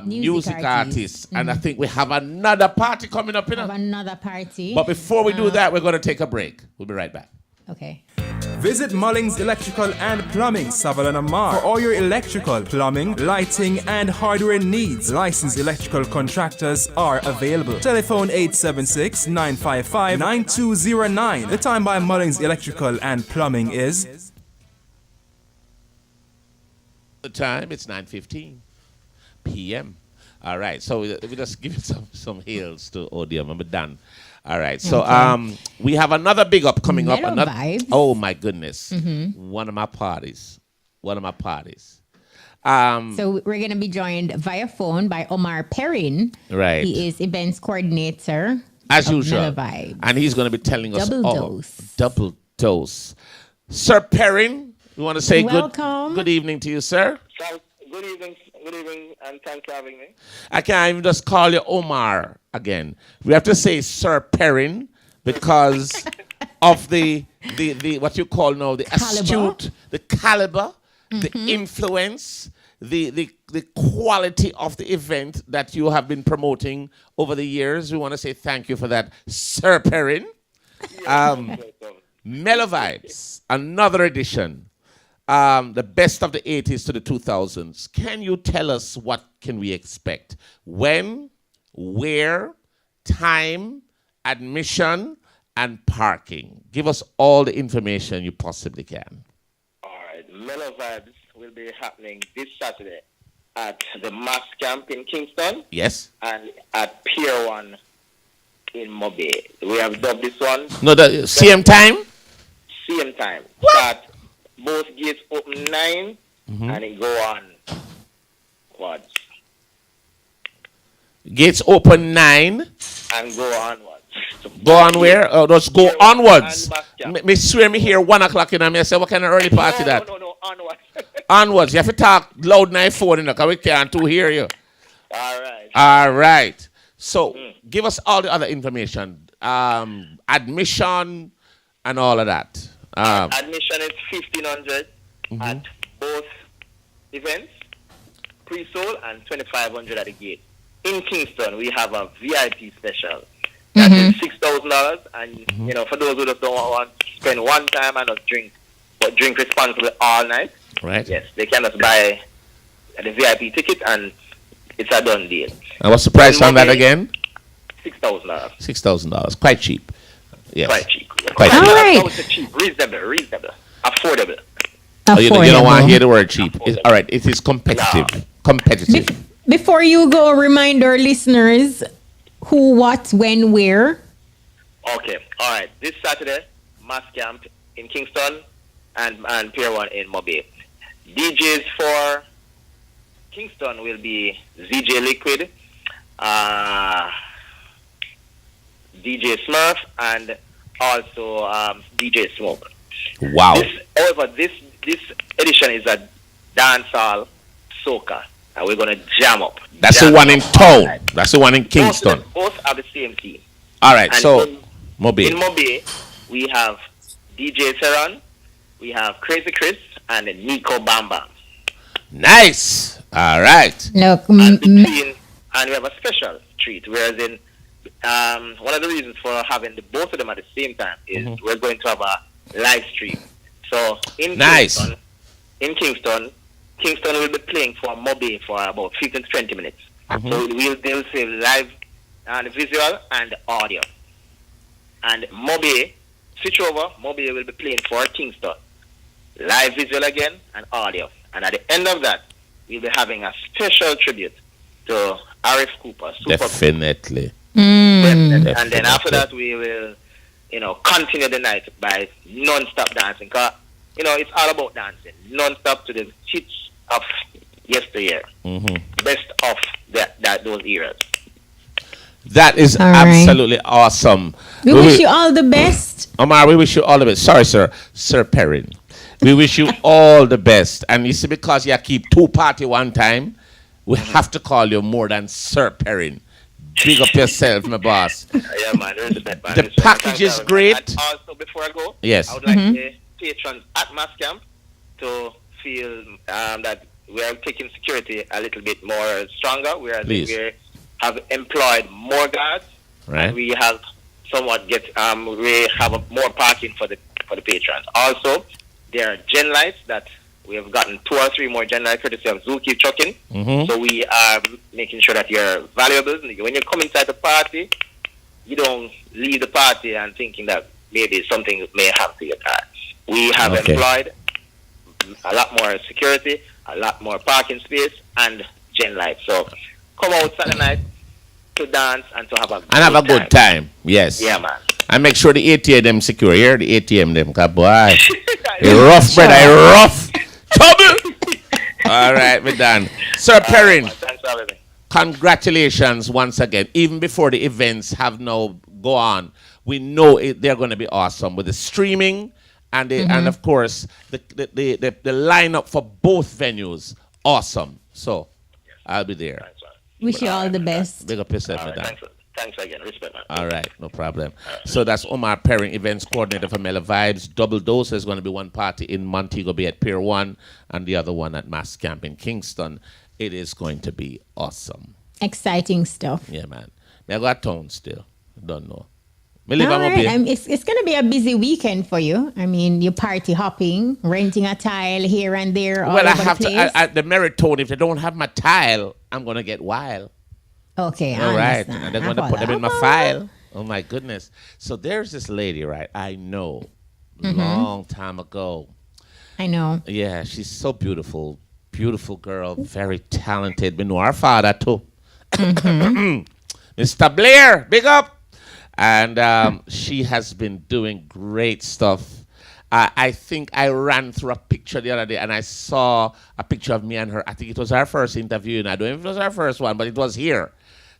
music artist, and I think we have another party coming up. Have another party. But before we do that, we're gonna take a break. We'll be right back. Okay. Visit Mullings Electrical and Plumbing, Savannah Mar, for all your electrical, plumbing, lighting, and hardware needs. Licensed electrical contractors are available. Telephone 876-955-9209. The time by Mullings Electrical and Plumbing is... The time, it's 9:15 p.m. All right, so we just give it some hails to Odium, and we're done. All right, so we have another big up coming up. Mellow vibes. Oh my goodness, one of my parties. So we're going to be joined via phone by Omar Perrin. Right. He is events coordinator. As of usual. Mellow Vibes. And he's going to be telling us Double all. dose. Double dose. Sir Perrin, we want to say Welcome. good evening to you, sir. Good evening, and thanks for having me. I can't even just call you Omar again. We have to say Sir Perrin because of the what you call now the astute, the caliber, the influence, the quality of the event that you have been promoting over the years. We want to say thank you for that, Sir Perrin. Mellow Vibes, another edition. The best of the 80s to the 2000s. Can you tell us what can we expect? When, where, time, admission, and parking. Give us all the information you possibly can. All right, Mellow Vibes will be happening this Saturday at the Mass Camp in Kingston. Yes. And at Pier 1 in Mobile. We have dubbed this one. No, the same time? Same time. What? Both gates open 9 and it go on. What? Gates open 9. And go onwards. Go on where? Oh, just go onwards. Me swear me here 1 o'clock and I say, what kind of early party that? No, onwards. Onwards. You have to talk loud in your phone, because we can't hear you. All right. So give us all the other information. Admission and all of that. Admission is $1,500 at both events, pre-sold, and $2,500 at the gate. In Kingston, we have a VIP special. That is $6,000, and for those who just don't want to spend one time and not drink, but drink responsibly all night. Right. Yes, they can just buy the VIP ticket, and it's a done deal. And what's the price on that again? $6,000. $6,000. Quite cheap. Yes. Quite cheap. Quite All cheap. right. Cheap, reasonable, affordable. Oh, you don't want to hear the word cheap. All right. It is competitive. Competitive. Before you go, remind our listeners who, what, when, where. Okay. All right. This Saturday, Mass Camp in Kingston and Pier 1 in Mobile. DJs for Kingston will be ZJ Liquid, DJ Smurf, and also DJ Smoke. Wow. However, this edition is a dancehall soca, and we're gonna jam up. That's the one in town. That's the one in Kingston. Both are the same team. All right, And so in Mobile. Mobile, we have DJ Seran, we have Crazy Chris, and Nico Bamba. Nice. All right. Look, And we have a special treat. Whereas in one of the reasons for having both of them at the same time is we're going to have a live stream. So in Kingston will be playing for Mobile for about 15 to 20 minutes. So they'll say live and visual and audio. And Mobile, switch over, Mobile will be playing for Kingston. Live visual again and audio. And at the end of that, we'll be having a special tribute to Arif Cooper. Definitely. And then after that, we will, continue the night by non-stop dancing. Because, it's all about dancing. Non-stop to the hits of yesteryear. Best of those eras. That is absolutely awesome. We wish you all the best. Omar, we wish you all the best. Sorry, sir. Sir Perrin. We wish you all the best. And you see, because you keep two party one time, we have to call you more than Sir Perrin. Big up yourself, my boss. Yeah, man. The package is great. And also, before I go, yes. I would like the patrons at Mass Camp to feel that we are taking security a little bit more stronger, whereas we have employed more guards. Right. And we have somewhat we have more parking for the patrons. Also, there are gen lights that we have gotten 2 or 3 more gen lights courtesy of Zuki Trucking. So we are making sure that your valuables, when you come inside the party, you don't leave the party and thinking that maybe something may happen to your car. We have employed a lot more security, a lot more parking space, and gen lights. So come out Saturday night to dance and to have a good time. Yes. Yeah, man. And make sure the ATM them secure. Here the ATM them, cause boy, rough brother, rough trouble. All right, we're done. Sir Perrin, thanks for having me. Congratulations once again. Even before the events have now go on, we know they're going to be awesome with the streaming and and of course the lineup for both venues. Awesome. So I'll be there. Wish you all the best. Big up yourself, madam. Thanks again. Respect, man. All right, no problem. So that's Omar Perrin, events coordinator for Mela Vibes. Double dose. There's going to be one party in Montego Bay at Pier 1 and the other one at Mass Camp in Kingston. It is going to be awesome. Exciting stuff. Yeah, man. I got town still. Don't know. It's going to be a busy weekend for you. I mean, you're party hopping, renting a tile here and there. Well, I have to. At the Meritone, if they don't have my tile, I'm going to get wild. Okay, all right. And they're going to put them in my file. Oh, my goodness. So there's this lady, right? I know. Long time ago. I know. Yeah, she's so beautiful. Beautiful girl. Very talented. We know our father, too. Mr. Blair, big up. And she has been doing great stuff. I think I ran through a picture the other day and I saw a picture of me and her. I think it was our first interview. And I don't know if it was our first one, but it was here.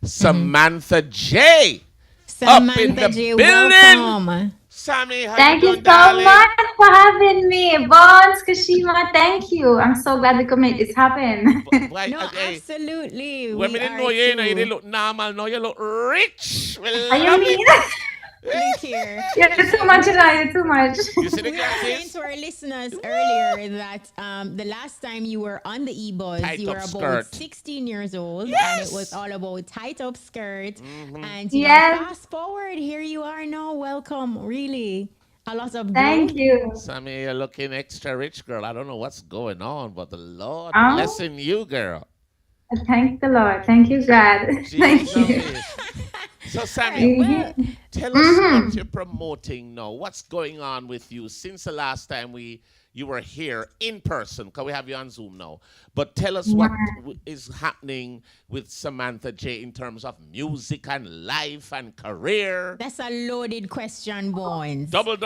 Samantha J. Samantha J. Welcome. Sammy, thank you so much for having me. Bones, Kashima, thank you. I'm so glad we could make this happen. Absolutely. When we didn't know you didn't look normal. Now you look rich. Are you mean? Look here. You're too much, you're too much. We were saying to our listeners earlier that the last time you were on the EBUZZ, you were about 16 years old, and it was all about tight up skirt. And fast forward, here you are now. Welcome, really. A lot of thank you. Sammy, you're looking extra rich, girl. I don't know what's going on, but the Lord blessing you, girl. Thank the Lord. Thank you, God. Thank you. So, Sammy, tell us what you're promoting now. What's going on with you since the last time you were here in person? Because we have you on Zoom now. But tell us what is happening with Samantha J in terms of music and life and career. That's a loaded question, Bones. Double.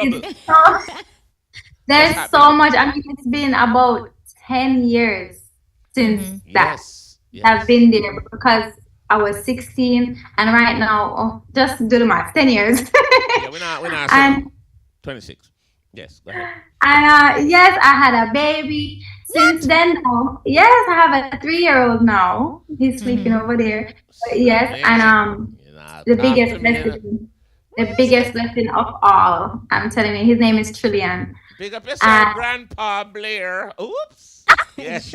There's so much. I mean, it's been about 10 years since that I've been there because I was 16 and right now, just do the math, 10 years. Yeah, we're not and, 26. Yes, go ahead. And yes, I had a baby. Since then, yes, I have a 3-year-old now. He's sleeping over there. But yes, and the biggest lesson of all, I'm telling you, his name is Trillian. Big up yourself, Grandpa Blair. Oops. Yes.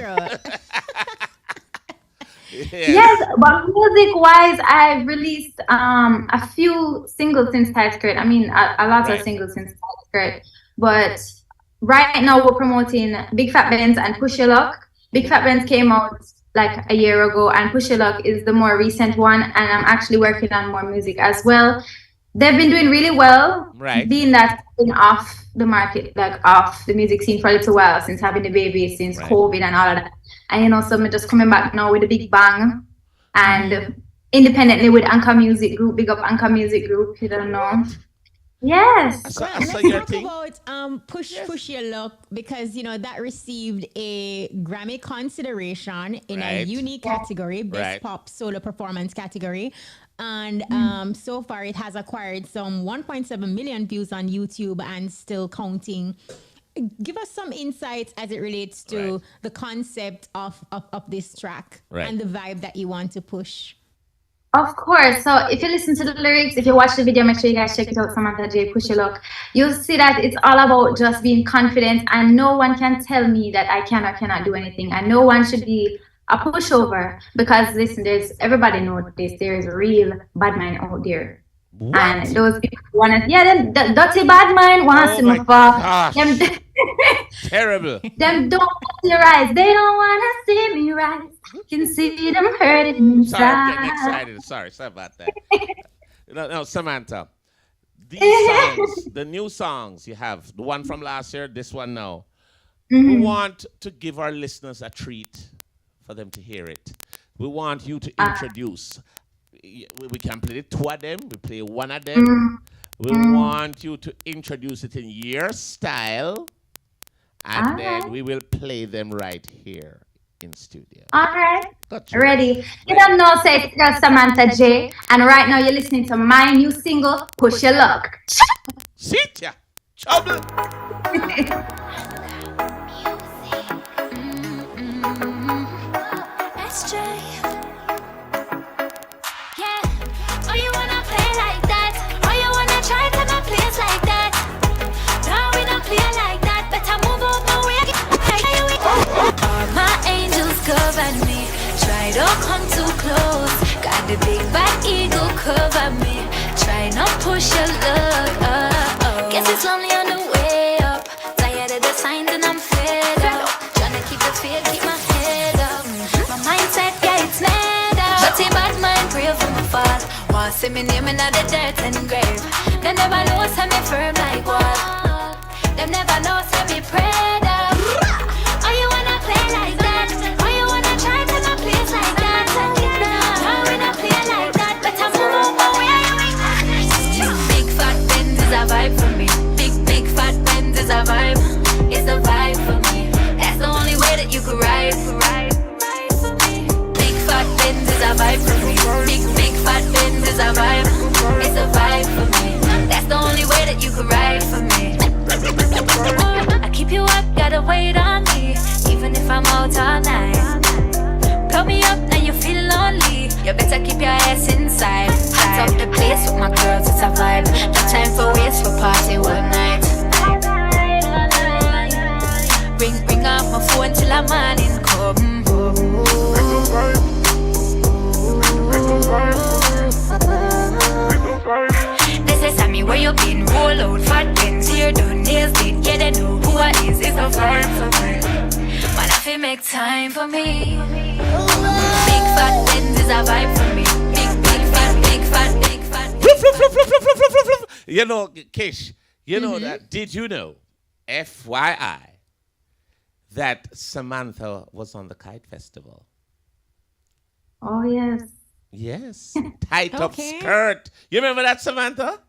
Yes, but music-wise, I released a few singles since Tight Skirt. I mean, a lot of singles since Tight Skirt. But right now, we're promoting Big Fat Benz and Push Your Luck. Big Fat Benz came out like a year ago, and Push Your Luck is the more recent one. And I'm actually working on more music as well. They've been doing really well, being that been off the market, like off the music scene for a little while since having the baby, since COVID and all of that. And you know, so I'm just coming back now with a big bang and independently with Anchor Music Group, big up Anchor Music Group, you don't know. Yes. Let's talk about Push Your Luck, because you know that received a Grammy consideration in a unique category, Best Pop Solo Performance category. And so far it has acquired some 1.7 million views on YouTube and still counting. Give us some insights as it relates to the concept of this track and the vibe that you want to push. Of course. So if you listen to the lyrics, if you watch the video, make sure you guys check it out, Samantha J, Push Your Luck. You'll see that it's all about just being confident, and no one can tell me that I can or cannot do anything, and no one should be a pushover, because listen, everybody knows this, there is a real bad man out there. What? And those people want to, them dirty bad man want to see me fall. Terrible. Them don't want your eyes. They don't want to see me rise. Can see them hurting inside. Sorry, I'm getting excited. Sorry about that. No, Samantha. These songs, the new songs you have, the one from last year, this one now. We want to give our listeners a treat for them to hear it. We want you to introduce. We can play the two of them. We play one of them. We want you to introduce it in your style, and then we will play them right here in studio. All right. Ready. You don't know, say it's girl Samantha J, and right now you're listening to my new single, Push Your Luck. Sit ya. Trouble. Don't come too close. Got the big bad eagle cover me. Try not push your luck. Guess it's lonely on the way up. Tired of the signs and I'm fed up. Tryna keep the faith, keep my head up. My mindset, yeah, it's mad up. Dirty bad mind, pray for my fall. Want see me name in the dirt and grave. They never know say me firm like wall. They never know say me prayed up. Oh, you wanna play like that? Oh, you wanna try to my place like that? No, we don't play like that. Better move over where you ain't. Big fat Benz is a vibe for me. Big fat Benz is a vibe. It's a vibe for me. That's the only way that you could ride for me. Big fat Benz is a vibe for me. Big fat Benz is a vibe. It's a vibe for me. That's the only way that you could ride for me. I keep you up, gotta wait on me, even if I'm out all night. Plug me up, now you feel lonely. You better keep your ass inside. Hot up the place with my girls, it's a vibe. No time for waste, for party one night. Ring off my phone till I'm morning come. This is Sammy, where you been? Roll out, fat pins, here done, nails did. Yeah, they know who I is, it's a vibe for me. Man, I feel make time for me. Big fat pins is a vibe for me. Big fat. You know, Kish, you know that, did you know, FYI, that Samantha was on the Kite Festival? Oh, yes. Yes. Tight up skirt. You remember that, Samantha?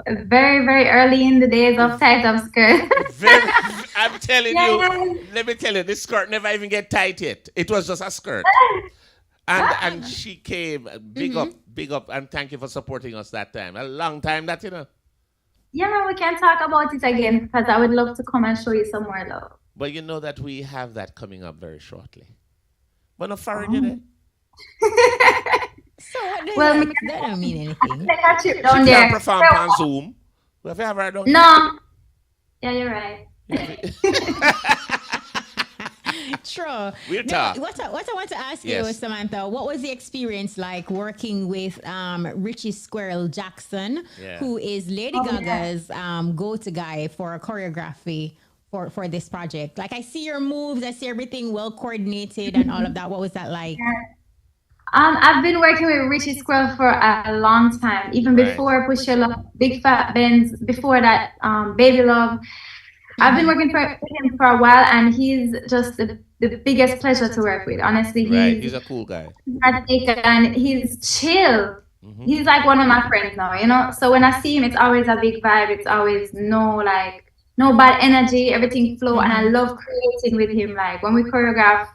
very, very early in the days of tight up skirt. I'm telling you, let me tell you, this skirt never even get tight yet. It was just a skirt. And she came, big up, and thank you for supporting us that time. A long time that, you know. Yeah, we can talk about it again because I would love to come and show you some more love. But you know that we have that coming up very shortly. But no foreign, you know. So what does that don't mean anything. Take a trip down She there. can't perform on Zoom. Have you ever done No. Yeah, you're right. True. We'll talk. What I want to ask you, Samantha, what was the experience like working with Richie Squirrel Jackson, who is Lady Gaga's go-to guy for choreography for this project? Like, I see your moves, I see everything well coordinated and all of that. What was that like? I've been working with Richie Squirrel for a long time, even before Push Your Love, Big Fat Benz, before that, Baby Love. I've been working with him for a while, and he's just the biggest pleasure to work with. Honestly, he's a cool guy. And he's chill. He's like one of my friends now, you know. So when I see him, it's always a big vibe. It's always no bad energy. Everything flow, and I love creating with him. Like when we choreograph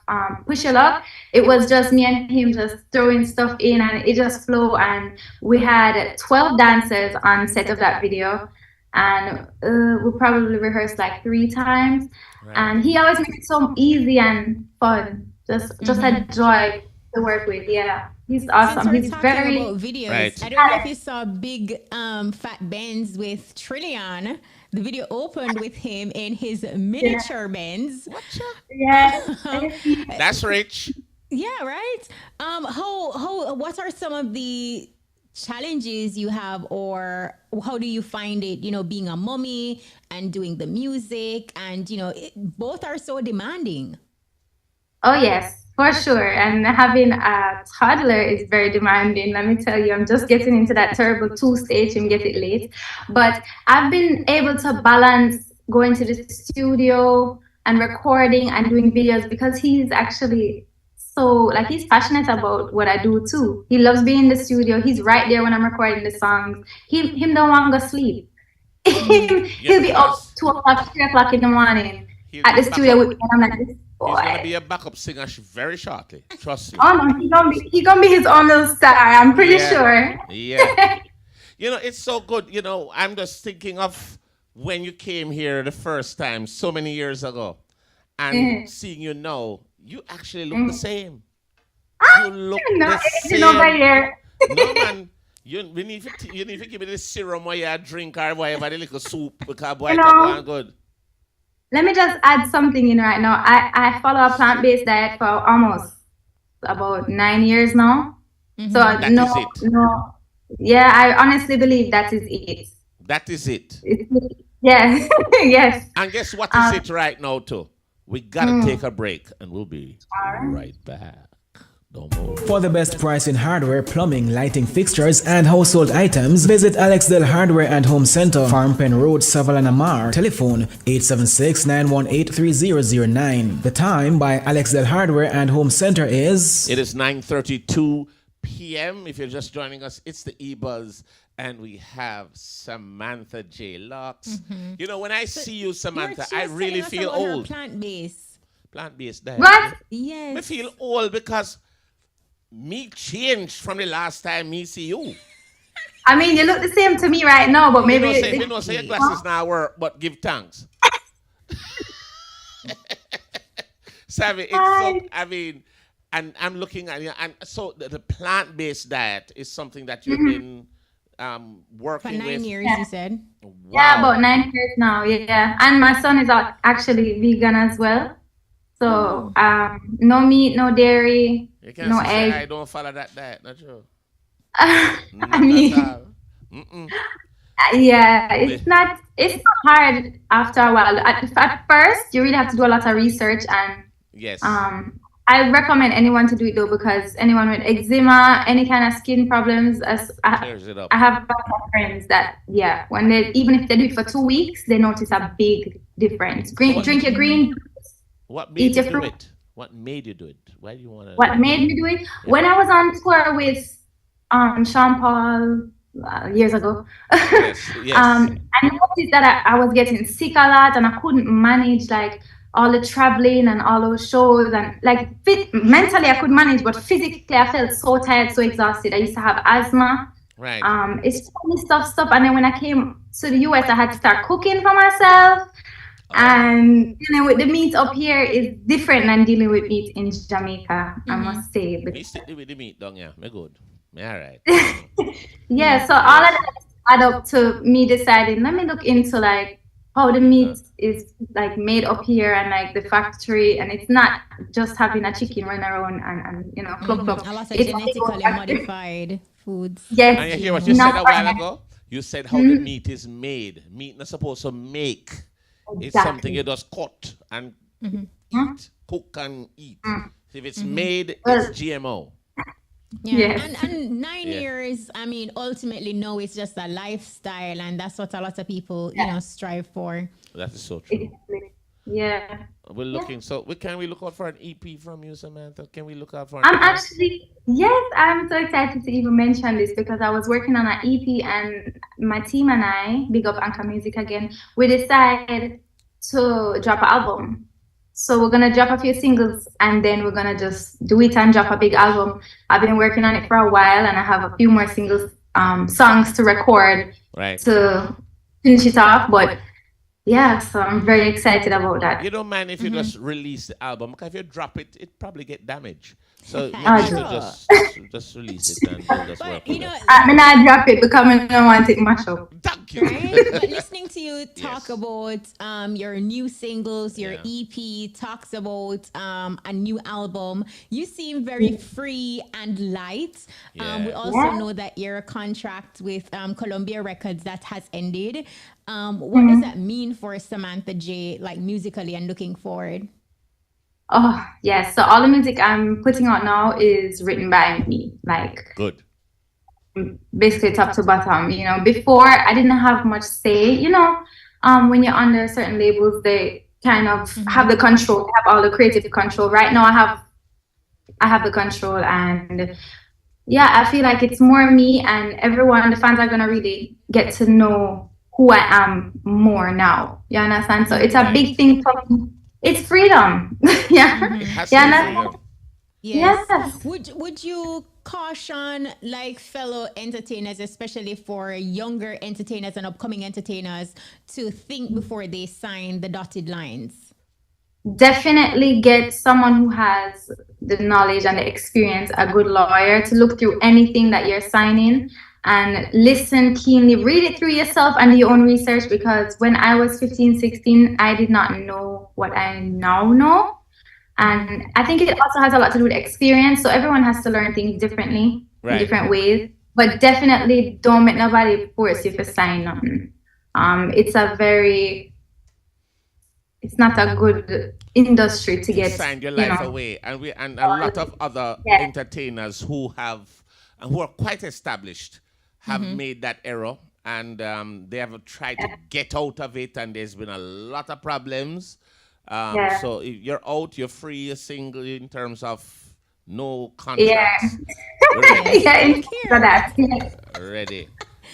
Push Your Love, it was just me and him just throwing stuff in, and it just flow. And we had 12 dancers on set of that video. And we probably rehearsed like 3 times, and he always makes it so easy and fun. Just a joy to work with. Yeah, he's awesome. He's very about videos. I don't know if you saw Big Fat Benz with Trillion. The video opened with him in his miniature Benz. Yeah, that's rich. Yeah, right. What are some of the challenges you have, or how do you find it, you know, being a mommy and doing the music, and you know, both are so demanding? Oh yes, for sure. And having a toddler is very demanding. Let me tell you, I'm just getting into that terrible 2 stage and get it late. But I've been able to balance going to the studio and recording and doing videos because he's actually he's passionate about what I do too. He loves being in the studio. He's right there when I'm recording the songs. Him don't want to go sleep. He'll be up 2 o'clock, 3 o'clock in the morning at the studio with me. And I'm like, this boy. He's gonna be a backup singer very shortly. Trust me. Oh no, he gonna be his own little star. I'm pretty sure. Yeah. You know, it's so good. You know, I'm just thinking of when you came here the first time so many years ago, and seeing you now. You actually look the same. You look the same. No, man. You need to give me the serum while you drink or whatever, the little soup, because boy, it's going good. Let me just add something in right now. I follow a plant-based diet for almost about 9 years now. So yeah, I honestly believe that is it. That is it. Yes. Yes. And guess what is it right now too? We gotta take a break, and we'll be right back. Don't move. For the best price in hardware, plumbing, lighting fixtures, and household items, visit Alex Del Hardware and Home Center, Farm Pen Road, Savannah Mar. Telephone 876-918-3009. The time by Alex Del Hardware and Home Center is... It is 9:32 p.m. If you're just joining us, it's the EBUZZ. And we have Samantha J. Locks. You know, when I see you, Samantha, I really feel old. Plant-based diet. What? Yes. I feel old because me changed from the last time me see you. I mean, you look the same to me right now, but maybe... You know, say your glasses now work, but give thanks. Savvy, and I'm looking at you, and so the plant-based diet is something that you've been... working for 9 years, you said. Wow. Yeah, about 9 years now. Yeah, and my son is actually vegan as well. So no meat, no dairy, no eggs. I don't follow that diet. Not true. I mean, yeah, it's not hard after a while. At first, you really have to do a lot of research, and I recommend anyone to do it though, because anyone with eczema, any kind of skin problems, I have friends that when even if they do it for 2 weeks, they notice a big difference. Drink your green. What made you do it? What made you do it? Why do you want to? What made me do it? When I was on tour with Sean Paul, years ago. Yes, yes. I noticed that I was getting sick a lot, and I couldn't manage like all the traveling and all those shows, and like mentally I could manage, but physically I felt so tired, so exhausted. I used to have asthma. Right. It's funny stuff. And then when I came to the US, I had to start cooking for myself. And with the meat up here is different than dealing with meat in Jamaica, I must say. Me stick with the meat down here. Me good. Me alright. Yeah, so all of that add up to me deciding, let me look into like how the meat is like made up here and like the factory, and it's not just having a chicken run around and cluck. A lot of genetically modified foods. Yes. And you hear what you said a while ago? You said how the meat is made. Meat not supposed to make. It's something you just cut and eat, cook and eat. If it's made, it's GMO. Yeah, and 9 years, I mean, ultimately, no, it's just a lifestyle, and that's what a lot of people, strive for. That is so true. Yeah. We're looking, can we look out for an EP from you, Samantha? Can we look out for an I'm so excited to even mention this because I was working on an EP, and my team and I, big up Anchor Music again, we decided to drop an album. So we're going to drop a few singles, and then we're going to just do it and drop a big album. I've been working on it for a while, and I have a few more singles, songs to record to finish it off. But yeah, so I'm very excited about that. You don't mind if you just release the album, because if you drop it, it probably get damaged. So you should just release it and just work with it. I'm not drop it because I don't want it mash up. Thank you. Right? But listening to you talk about your new singles, your EP talks about a new album, you seem very free and light. We also know that your contract with Columbia Records that has ended. What does that mean for Samantha J, like musically and looking forward? Oh, yes. So all the music I'm putting out now is written by me. Like, good. Basically top to bottom. Before I didn't have much say. When you're under certain labels, they kind of have the control, have all the creative control. Right now I have the control, and I feel like it's more me, and everyone, the fans are gonna really get to know who I am more now. You understand? So it's a big thing for me. It's freedom. Yes. Would you caution like fellow entertainers, especially for younger entertainers and upcoming entertainers, to think before they sign the dotted lines? Definitely get someone who has the knowledge and the experience, a good lawyer, to look through anything that you're signing and listen keenly, read it through yourself and do your own research, because when I was 15, 16, I did not know what I now know. And I think it also has a lot to do with experience. So everyone has to learn things differently, in different ways. But definitely don't make nobody force you to sign nothing. It's not a good industry to get. Signed your life away. And a lot of other entertainers who are quite established have made that error, and they have tried to get out of it, and there's been a lot of problems. So if you're out, you're free, you're single in terms of no contracts.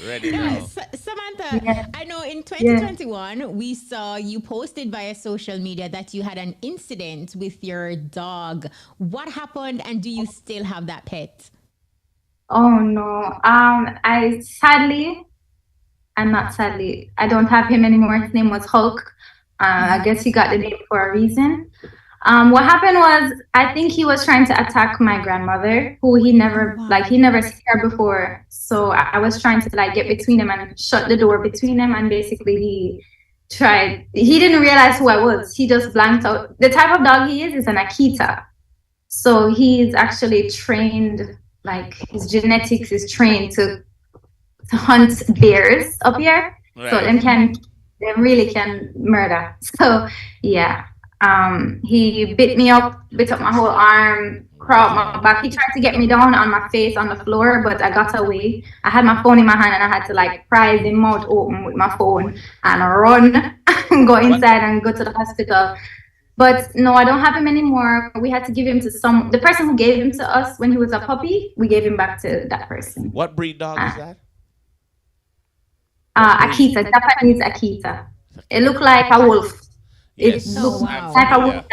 Ready now. Samantha, I know in 2021 we saw you posted via social media that you had an incident with your dog. What happened, and do you still have that pet? Oh no. I don't have him anymore. His name was Hulk. I guess he got the name for a reason. What happened was, I think he was trying to attack my grandmother, who he never seen her before. So I was trying to get between them and shut the door between them, and basically he didn't realize who I was. He just blanked out. The type of dog he is an Akita. So he's actually trained, his genetics is trained to hunt bears up here. Right. So they really can murder. So he bit me up, bit up my whole arm, crawled my back. He tried to get me down on my face on the floor, but I got away. I had my phone in my hand, and I had to pry his mouth open with my phone and run and go inside and go to the hospital. But no, I don't have him anymore. We had to give him to the person who gave him to us when he was a puppy. We gave him back to that person. What breed dog is that? Akita, Japanese Akita. It looked like a wolf. Yes. It looked like a wolf.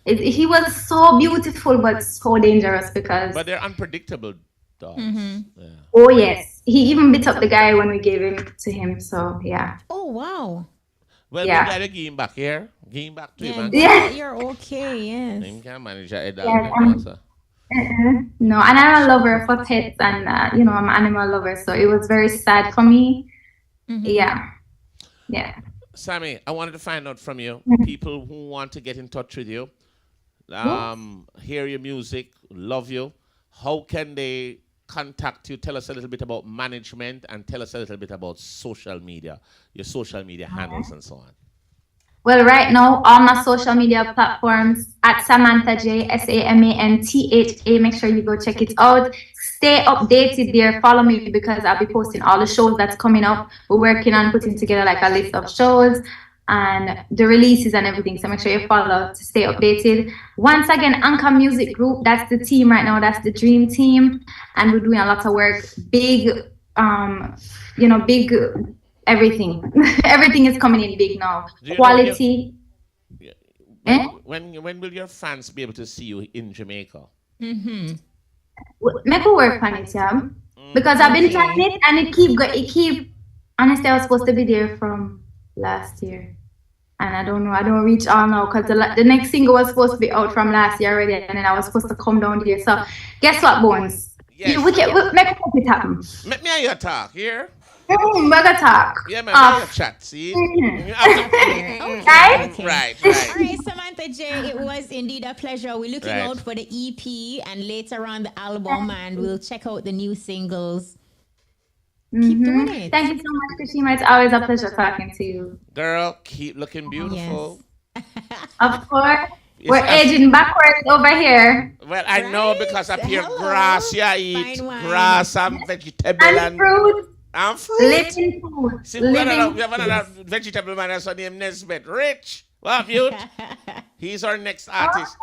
He was so beautiful, but so dangerous because. But they're unpredictable dogs. Yeah. Oh yes, he even beat up the guy when we gave him to him. So yeah. Oh wow. Well, Yeah. we gotta give him back here. Give him back to him. Yeah. You're okay. Yes. Him can manage that. No, and I'm a lover for pets, and I'm an animal lover, so it was very sad for me. Yeah. Sammy, I wanted to find out from you, people who want to get in touch with you, hear your music, love you. How can they contact you? Tell us a little bit about management and tell us a little bit about social media, your social media handles and so on. Well, right now, all my social media platforms at Samantha J, SAMANTHA. Make sure you go check it out. Stay updated there. Follow me because I'll be posting all the shows that's coming up. We're working on putting together like a list of shows and the releases and everything. So make sure you follow to stay updated. Once again, Anchor Music Group, that's the team right now. That's the dream team. And we're doing a lot of work. Big, big everything. Everything is coming in big now. Quality. When will your fans be able to see you in Jamaica? Make a work on it, yeah. Because I've been trying it and it keep. Honestly, I was supposed to be there from last year, and I don't know. I don't reach all now because the next single was supposed to be out from last year already, and then I was supposed to come down here. So, guess what, Bones? Yes. We make it happen. Let me hear your talk here. We're gonna talk. Yeah, man, we're chat. See. Right. Right. All right, Samantha J, it was indeed a pleasure. We're looking out for the EP and later on the album, and we'll check out the new singles. Keep doing it. Thank you so much, Kashima. It's always a pleasure talking to you. Girl, keep looking beautiful. Of course. We're aging backwards over here. Well, I know because up here grass you eat. Grass and vegetable and fruit. And fruit. Living food. See, we have another vegetable man that's named Nesbeth. Rich. Well, beaut. He's our next artist.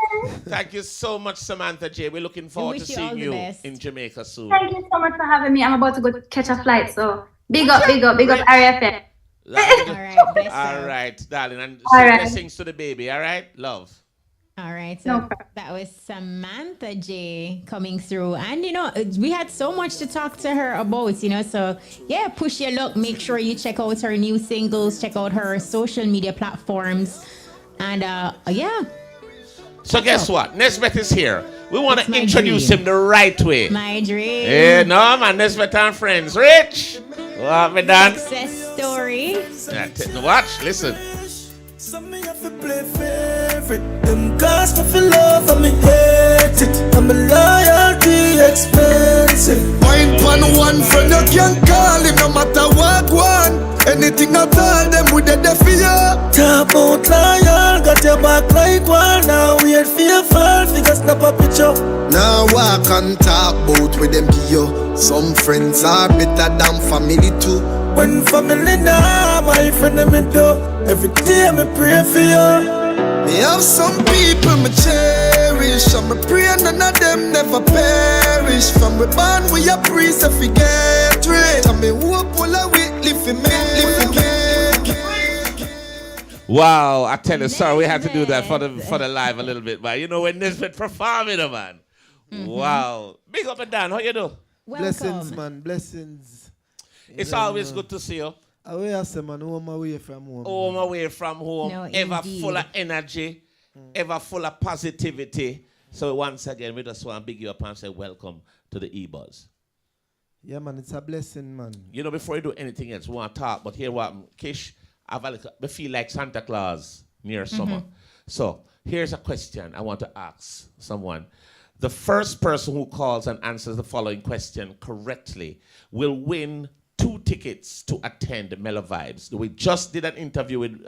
Thank you so much, Samantha J. We're looking forward to seeing you in Jamaica soon. Thank you so much for having me. I'm about to go catch a flight, so big up RFM. All right, darling. And blessings to the baby, all right? Love. All right, so that was Samantha J coming through. And, we had so much to talk to her about, so yeah, push your luck. Make sure you check out her new singles, check out her social media platforms. And, yeah. So guess what? Nesbeth is here. We want to introduce him the right way. My dream. Yeah, no, man, Nesbeth and friends. Rich. What we done? Success story. Watch, listen. Some me have to play favorite. Them cast me for love and me hate it. And my loyalty expensive. Wine pan one friend you can't call him no matter what one. Anything at all them with the fear. Talk out loyal, got your back like one. Now wait for your fall, figure snap a picture. Now walk and talk bout with them yo. Some friends are better than family too. When family now, my friend them me do. Every day me pray for you. Me have some people me cherish, and me pray none of them never perish. From we born we a priest if we get rich, and me hope all of we live for me. Wow, I tell you, sorry we had to do that for the live a little bit, but when Nesbeth performing, man. Wow, big up and down. How you do? Blessings, man. Blessings. It's always good to see you. Away man, home away from home. Home away from home. No, ever indeed. full of energy, ever full of positivity. So once again, we just want to big you up and say welcome to the EBUZZ. Yeah, man, it's a blessing, man. Before you do anything else, we want to talk, but here what, Kish, I feel like Santa Claus near summer. So here's a question I want to ask someone. The first person who calls and answers the following question correctly will win 2 tickets to attend Mellow Vibes. We just did an interview with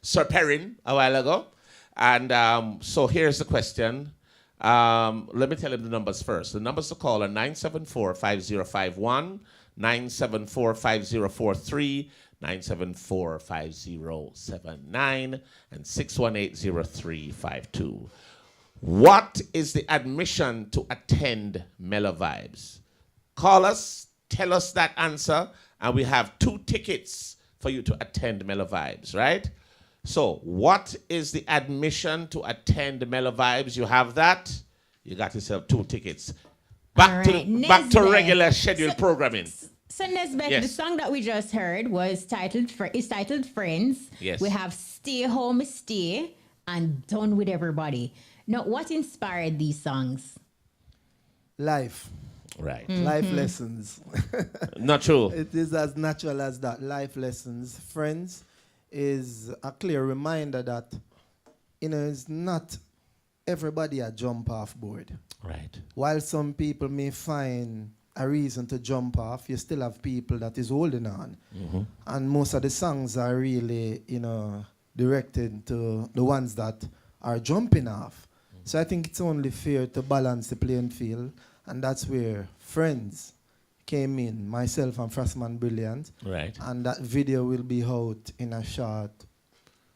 Sir Perrin a while ago. And so here's the question. Let me tell you the numbers first. The numbers to call are 974-5051, 974-5043, 974-5079, and 618-0352. What is the admission to attend Mellow Vibes? Call us, tell us that answer, and we have 2 tickets for you to attend Mellow Vibes, right? So, what is the admission to attend Mellow Vibes? You have that. You got yourself 2 tickets. Back to regular scheduled programming. So Nesbeth, Yes. the song that we just heard is titled Friends. Yes. We have Stay Home, Stay, and Done With Everybody. Now, what inspired these songs? Life. Right. Life lessons. Not true. It is as natural as that. Life lessons. Friends is a clear reminder that, it's not everybody a jump off board. Right. While some people may find a reason to jump off, you still have people that is holding on. And most of the songs are really, directed to the ones that are jumping off. So I think it's only fair to balance the playing field, and that's where Friends came in, myself and Frostman Brilliant. Right. And that video will be out in a short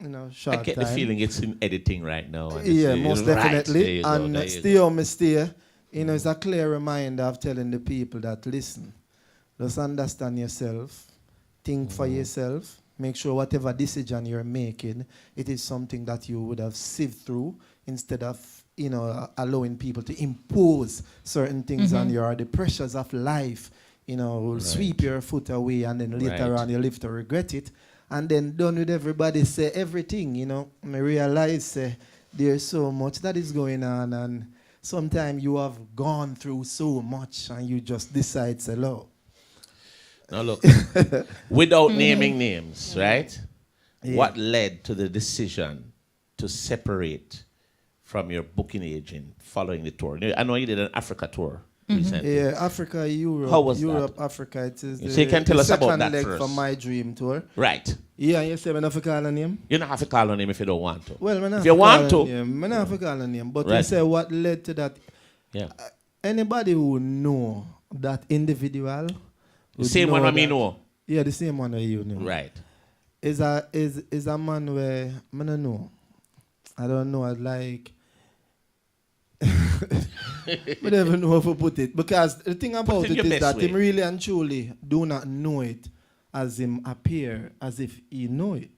I get the feeling it's in editing right now. And yeah, it's, most right. definitely. And Stay Home, Stay, it's a clear reminder of telling the people that, listen, just understand yourself, think for yourself, make sure whatever decision you're making, it is something that you would have sieved through instead of, allowing people to impose certain things on you, or the pressures of life, will sweep your foot away, and then later on you live to regret it. And then done with everybody say everything, I realize there's so much that is going on, and sometimes you have gone through so much and you just decide to low. Now look, without naming names, right? Yeah. What led to the decision to separate from your booking agent following the tour? I know you did an Africa tour recently. Yeah, Africa, Europe. How was Europe, that? Africa. It is So you can tell us about that leg first. for my dream tour. Right. Yeah, you say I have to call a name? You don't have to call on him if you don't want to. Well, if you want to. Yeah, I have to call a name. But Right. you say what led to that. Yeah. Anybody who know that individual. The same one I mean know. Yeah, the same one that you know. Right. Is a man where I don't know. I don't know. Like I don't even know how to put it. Because the thing about it is that him really and truly do not know it as him appear as if he know it.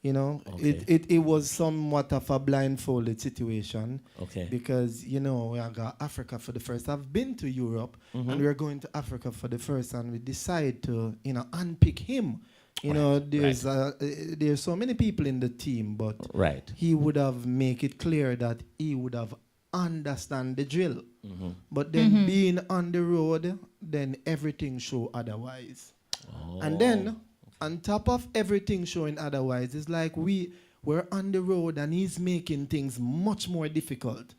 Okay. It was somewhat of a blindfolded situation. Okay. Because, we have got Africa for the first. I've been to Europe and we're going to Africa for the first, and we decide to, unpick him. There's so many people in the team, but he would have make it clear that he would have understand the drill. But then being on the road, then everything show otherwise. And then on top of everything showing otherwise, it's like we're on the road and he's making things much more difficult.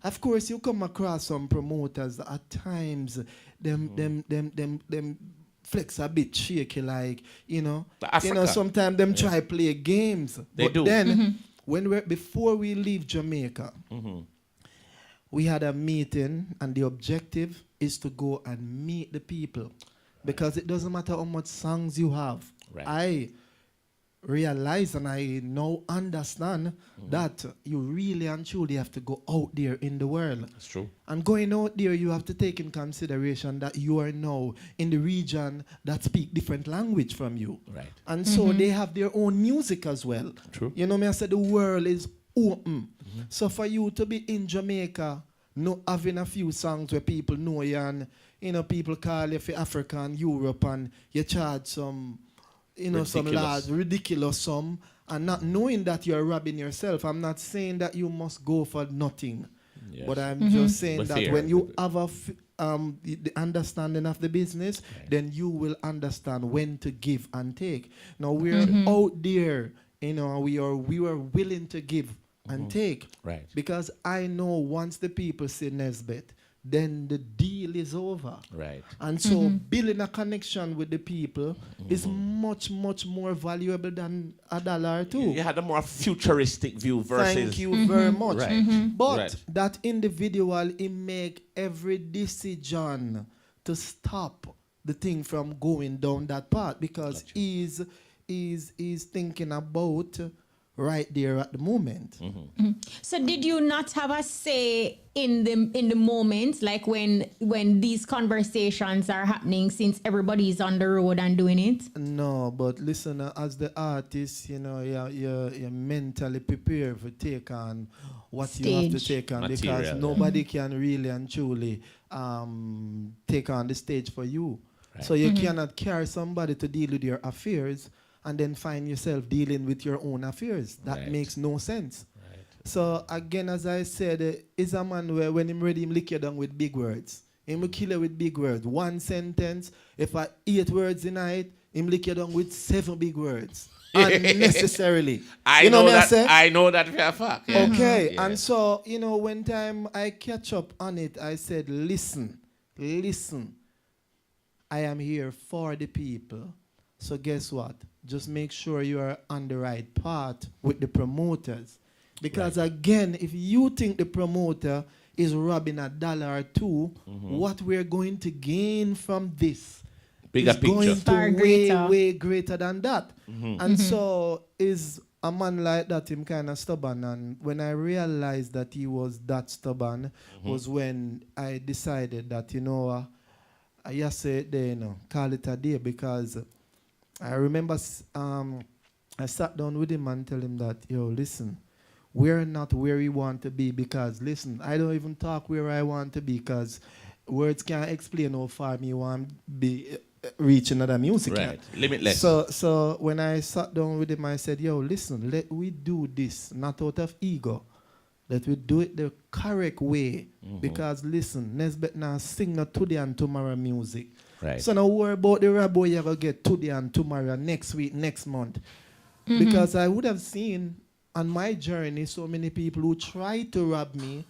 Of course, you come across some promoters that at times them flex a bit shaky, like sometimes them try play games. They do. Then before we leave Jamaica, we had a meeting, and the objective is to go and meet the people, because it doesn't matter how much songs you have. I realize and I now understand that you really and truly have to go out there in the world. That's true. And going out there, you have to take in consideration that you are now in the region that speak different language from you. Right. And so they have their own music as well. True. I said the world is open. So for you to be in Jamaica, having a few songs where people know you, and people call you for Africa and Europe, and you charge some some large, ridiculous sum, and not knowing that you're robbing yourself. I'm not saying that you must go for nothing, but I'm just saying that when you have the understanding of the business, then you will understand when to give and take. Now we're out there, we are willing to give and take. Right. Because I know once the people say Nesbeth, then the deal is over. Right. And so building a connection with the people is much, much more valuable than $1 or $2. You had a more futuristic view versus... Thank you very much. Right. But that individual, he make every decision to stop the thing from going down that path, because he's thinking about right there at the moment. So did you not have a say in the moment, like when these conversations are happening, since everybody's on the road and doing it? No, but listen, as the artist, you're mentally prepared to take on what you have to take on, Material, because nobody can really and truly take on the stage for you. Right. So you cannot carry somebody to deal with your affairs and then find yourself dealing with your own affairs. That makes no sense. Right. So again, as I said, is a man where when him ready, him lick you down with big words. Him will kill you with big words. One sentence, if I 8 words in it, him lick you down with 7 big words. Unnecessarily. I know that for a fact. Yeah. Okay, Yeah. and so, when time I catch up on it, I said, listen, I am here for the people. So guess what? Just make sure you are on the right path with the promoters. Because again, if you think the promoter is robbing $1 or $2, what we're going to gain from this Bigger is going picture. to way greater than that. And so is a man like that, him kind of stubborn. And when I realized that he was that stubborn, was when I decided that, I just say it there, call it a day, because I remember I sat down with him and tell him that, listen, we're not where we want to be, because, listen, I don't even talk where I want to be, because words can't explain how far me want to be reaching other music. Right, limitless. So when I sat down with him, I said, listen, let we do this, not out of ego. Let we do it the correct way. Because, listen, Nesbeth now sing not today and tomorrow music. Right. So now worry about the rabo you're going to get today and tomorrow, next week, next month. Because I would have seen on my journey so many people who try to rob me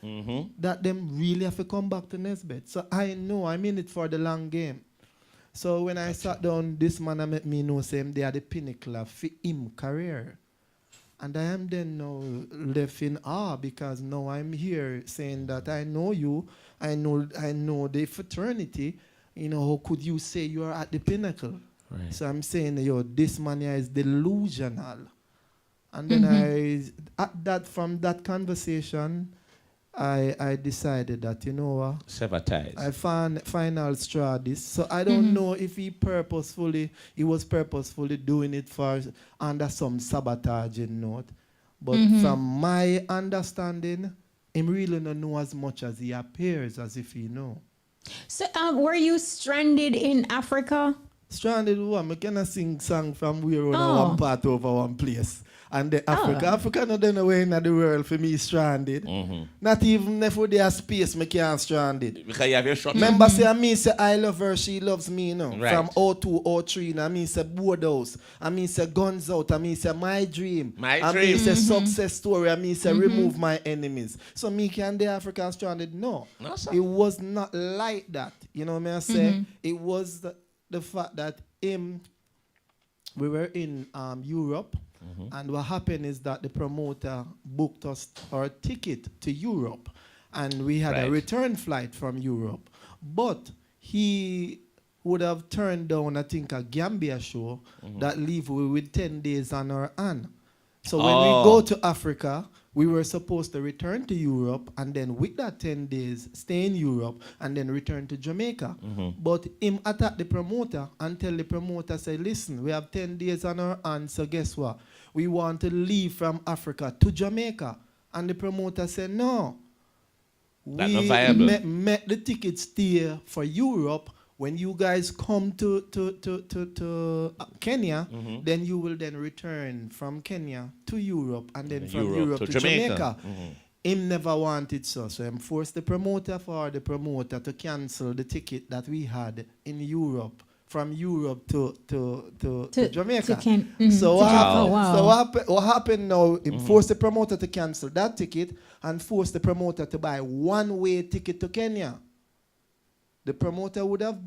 that them really have to come back to Nesbeth. So I know I'm in it for the long game. So when I sat down, this man I met me know same they are the pinnacle of him career. And I am then now left in awe, because now I'm here saying that I know you, I know the fraternity. How could you say you are at the pinnacle? Right. So I'm saying, this man here is delusional. And then from that conversation, I decided that, sever ties. I found final straw this. So I don't know if he was purposefully doing it for under some sabotaging note. But from my understanding, him really don't know as much as he appears as if he know. So were you stranded in Africa? Stranded what? I cannot sing song from where on one part over one place. And the Africa not done away in the world for me stranded. Not even if they have space, I can't stranded. Because you have your shot. Remember say me say I love her, she loves me, Right. From 02, 03, I mean say Boardhouse, I mean say Guns Out, I mean say My Dream. I mean say Success Story, I mean say Remove My Enemies. So me can the African stranded? No. It was not like that. You know what I say? It was the fact that we were in Europe. And what happened is that the promoter booked us our ticket to Europe, and we had a return flight from Europe. But he would have turned down, I think, a Gambia show that leave we with 10 days on our hand. So when we go to Africa, we were supposed to return to Europe, and then with that 10 days, stay in Europe, and then return to Jamaica. But him attacked the promoter and tell the promoter, say, listen, we have 10 days on our hands, so guess what? We want to leave from Africa to Jamaica. And the promoter said, no. That's we not viable. met the tickets there for Europe. When you guys come to Kenya, then you will then return from Kenya to Europe, and then from Europe to Jamaica. Him never wanted so him forced the promoter to cancel the ticket that we had in Europe, from Europe to Jamaica. So what happened now, him forced the promoter to cancel that ticket and forced the promoter to buy one-way ticket to Kenya. The promoter would have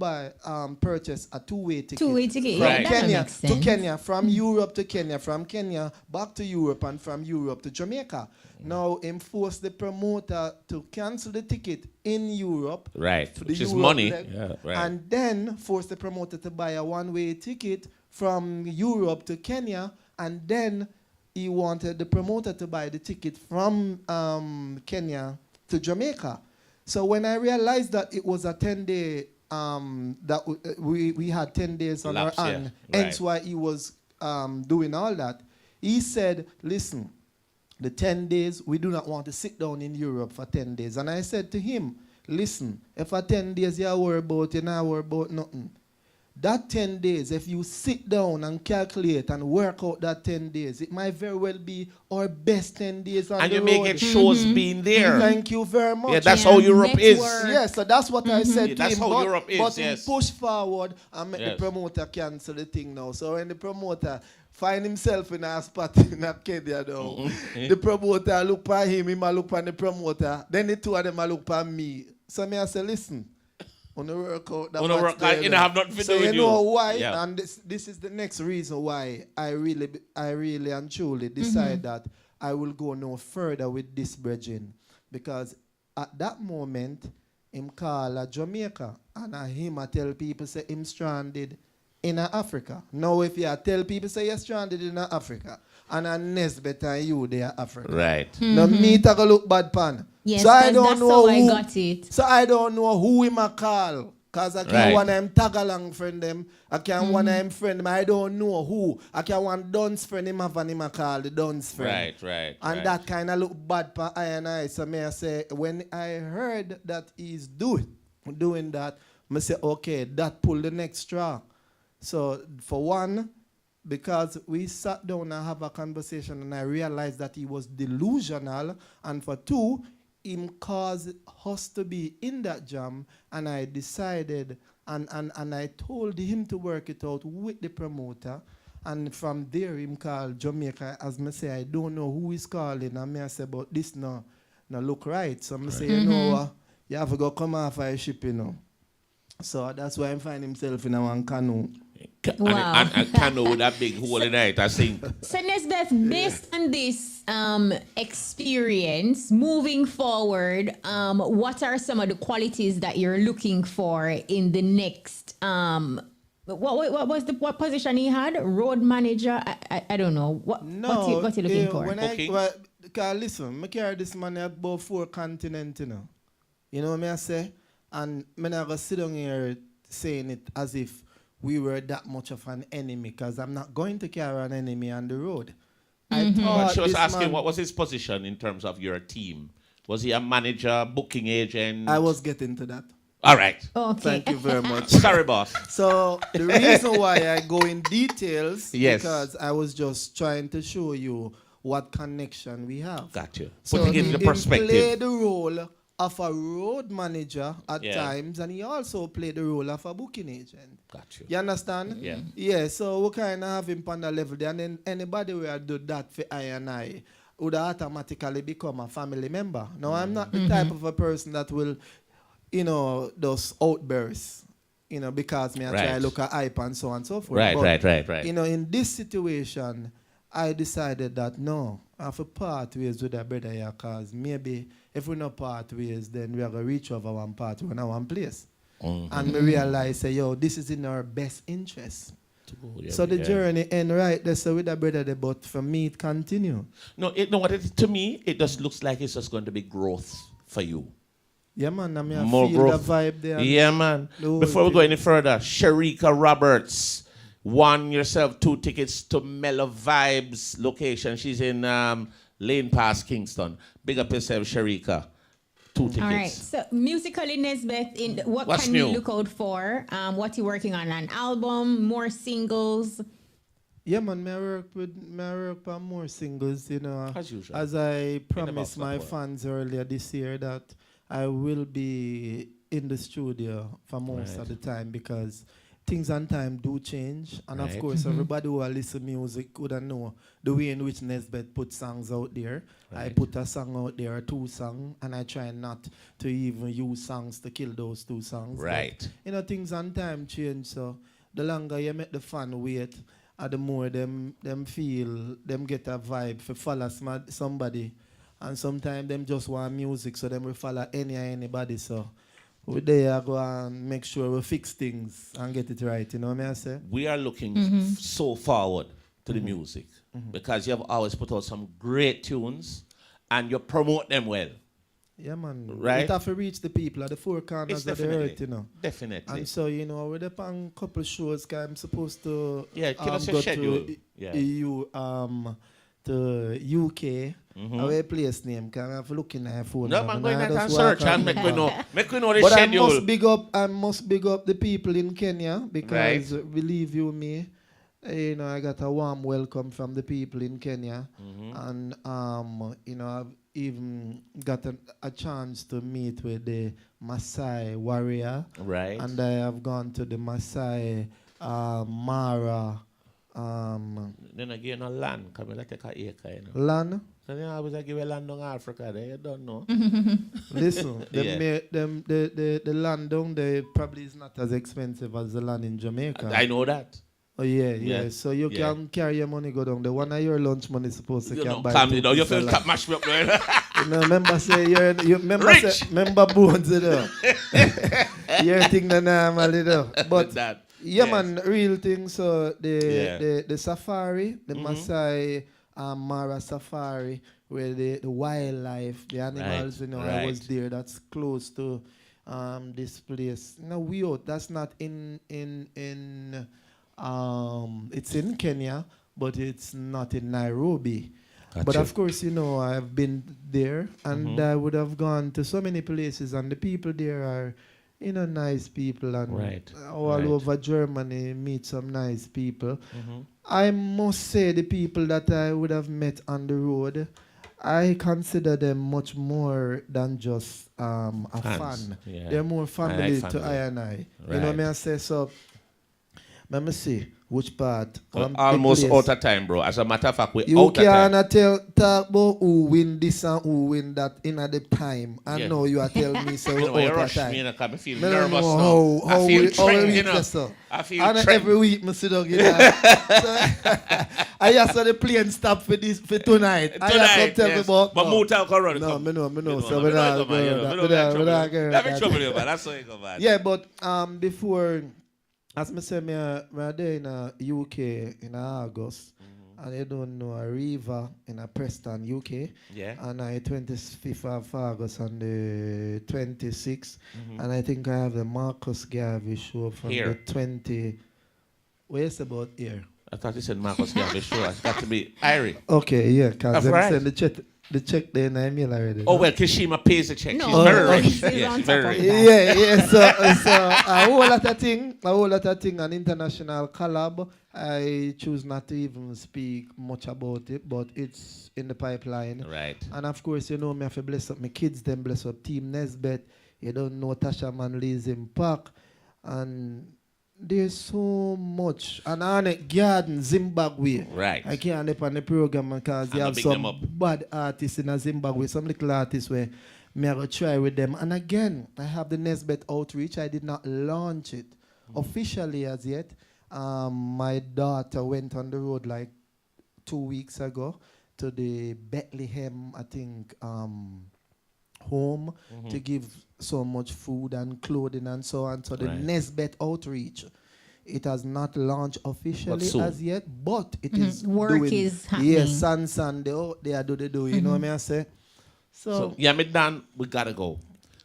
purchased a two-way ticket. Two-way ticket, from yeah, Kenya that makes to sense. Kenya, from Europe to Kenya, from Kenya back to Europe, and from Europe to Jamaica. Now, forced the promoter to cancel the ticket in Europe. Right, to the which is Europe money. leg, Yeah, right. and then forced the promoter to buy a one-way ticket from Europe to Kenya, and then he wanted the promoter to buy the ticket from Kenya to Jamaica. So when I realized that it was a 10-day, that we had 10 days on Lapse, our hand, yeah. hence why he was doing all that, he said, listen, the 10 days, we do not want to sit down in Europe for 10 days. And I said to him, listen, if for 10 days you worry about, you not worry about nothing. That 10 days, if you sit down and calculate and work out that 10 days, it might very well be our best 10 days on and the you road. make it shows being there. Thank you very much. Yeah, that's how Europe is. Yes, so that's what I said to That's him. how Europe is, but yes. he push forward and make Yes. the promoter cancel the thing now. So when the promoter find himself in a spot in a Kenya now, the promoter look at him, him a look at the promoter, then the two of them a look at me. So me I say, listen, on the workout, that work out, you don't have nothing to so do with you know you. why, Yeah. and this is the next reason why I really and truly decide that I will go no further with this bridging, because at that moment him call Jamaica and him I tell people say him stranded in Africa. Now if you tell people say you're stranded in Africa and a Nesbeth and you there Africa. Right. Now me take a look bad pan. Yes, so I don't that's know how I who, got it. So I don't know who him a call. Cause I can one of them tag along friend them. I can one of them friend them. I don't know who. I can one Duns friend him have and him a call the Duns friend. Right. And that kind of look bad for I and I. So me I say when I heard that he's doing that, I say okay, that pull the next straw. So for one, because we sat down and have a conversation and I realized that he was delusional, and for two, him caused us to be in that jam, and I decided and I told him to work it out with the promoter, and from there him called Jamaica. As me say, I don't know who is calling, and me I say, but this no look right. So me say, you know what, you have to go come off a ship, you know. So that's why I'm finding himself in a one canoe. Wow. And canoe with a big hole in it, I think. So Nesbeth, based on this experience, moving forward, what are some of the qualities that you're looking for in the next? What was what position he had? Road manager? I don't know. What you looking for? Because listen, I carry this money about 4 continents, you know. You know what I say? And I'm not going to sit down here saying it as if we were that much of an enemy, because I'm not going to carry an enemy on the road. I thought But she was asking man, what was his position in terms of your team. Was he a manager, booking agent? I was getting to that. All right. Okay. Thank you very much. Sorry, boss. So the reason why I go in details, Yes. because I was just trying to show you what connection we have. Got you. So Putting it into he perspective. played the role of a road manager at Yeah. times, and he also played the role of a booking agent. Got you. You understand? Yeah. Yeah, so we kind of have him on the level there, and then anybody who will do that for I and I would automatically become a family member. Now, I'm not the type of a person that will, you know, those outbursts, you know, because me I try to look at hype and so on and so forth. Right, But, right. You know, in this situation, I decided that no, I have to part ways with that brother here, because maybe if we not part ways, then we are going to reach over one part in one place. And we realize, say, yo, this is in our best interest. So the journey end right there, so with that brother there, but for me it continue. No, to me, it just looks like it's just going to be growth for you. Yeah, man, I mean, More I feel growth. the vibe there. Yeah, man. Before we go any further, Sharika Roberts won yourself 2 tickets to Mellow Vibes location. She's in Lane Pass, Kingston. Big up yourself, Sharika. 2 tickets. All right. So musically, Nesbeth, What's can new? we look out for? What you working on? An album? More singles? Yeah, man, I work on more singles, you know. As usual. As I promised box my support. fans earlier this year that I will be in the studio for most of the time, because things and time do change. And of course, everybody who listen music would know the way in which Nesbeth put songs out there. I put a song out there, or 2 songs, and I try not to even use songs to kill those 2 songs. Right. But, you know, things and time change, so the longer you make the fan wait, the more them feel, them get a vibe for follow somebody. And sometimes them just want music, so them will follow anybody. So we there go and make sure we fix things and get it right. You know what I say? We are looking so forward to the music. because you have always put out some great tunes and you promote them well. Yeah, man. Right? It have to reach the people at the four corners of the earth, you know. Definitely. And so, you know, we're up on a couple shows, cause I'm supposed to give us your go schedule. to EU, to UK. Our place name, cause I have to look in my phone. No, man, go in and search and make we know the but schedule. I must big up the people in Kenya, because believe you me, you know, I got a warm welcome from the people in Kenya. And you know, I've even got a chance to meet with the Maasai warrior. Right. And I have gone to the Maasai Mara. Then again, no land, come like take a acre, you know. Land? So you always give a land in Africa there, you don't know. Listen, the land down there probably is not as expensive as the land in Jamaica. I know that. Oh yeah. So you can carry your money go down. The one of your lunch money supposed to can buy. You know, you feel mash me up there. You know, remember say remember bones, you know. You're thing the normal, you know. But that. Yeah, man, real thing. So the safari, the Maasai Mara safari, where the wildlife, the animals, you know, I was there. That's close to this place. No, weird. That's not in it's in Kenya, but it's not in Nairobi. Gotcha. But of course, you know, I've been there, and I would have gone to so many places, and the people there are, you know, nice people, and all over Germany meet some nice people. I must say the people that I would have met on the road, I consider them much more than just a fan. Yeah. They're more family to I and I. You know what I say? So, let me see which part. Almost out of time, bro. As a matter of fact, we're you out of time. You can't talk about who win this and who win that in the time. I know you are telling me so you out of time. Me, I feel nervous now. How I feel trained, you know. I feel and trained. Every week, I sit down. I just saw the plane stop for tonight. Tonight, tell me about. But Mutal can run. No, me know. So we're not trouble. That's how you go, man. Yeah, but before. As I say, I'm there in UK in August, and you don't know a Riva in Preston, UK. Yeah. And I 25th of August on the 26th, and I think I have the Marcus Garvey show from the 20. Where's about here? I thought you said Marcus Garvey show. It's got to be Irie. Okay, yeah, because I'm sending the check there in the email already. Oh, well, Kishima pays the check. No. She's very rich. Yes, very rich. Yeah. So a whole lot of thing, an international collab. I choose not to even speak much about it, but it's in the pipeline. Right. And of course, you know me have to bless up my kids, then bless up Team Nesbeth. You don't know Tasha Manley's Impact. And there's so much. And on it, Garden, Zimbabwe. Right. I can't live on the program because you have some bad artists in Zimbabwe, some little artists where me I go try with them. And again, I have the Nesbeth outreach. I did not launch it officially as yet. My daughter went on the road like 2 weeks ago to the Bethlehem, I think, home to give so much food and clothing and so on. So the Nesbeth outreach, it has not launched officially as yet, but it is work doing, is happening. Yes, Sun, they are do. You know what I say? So yeah, me done. We gotta go.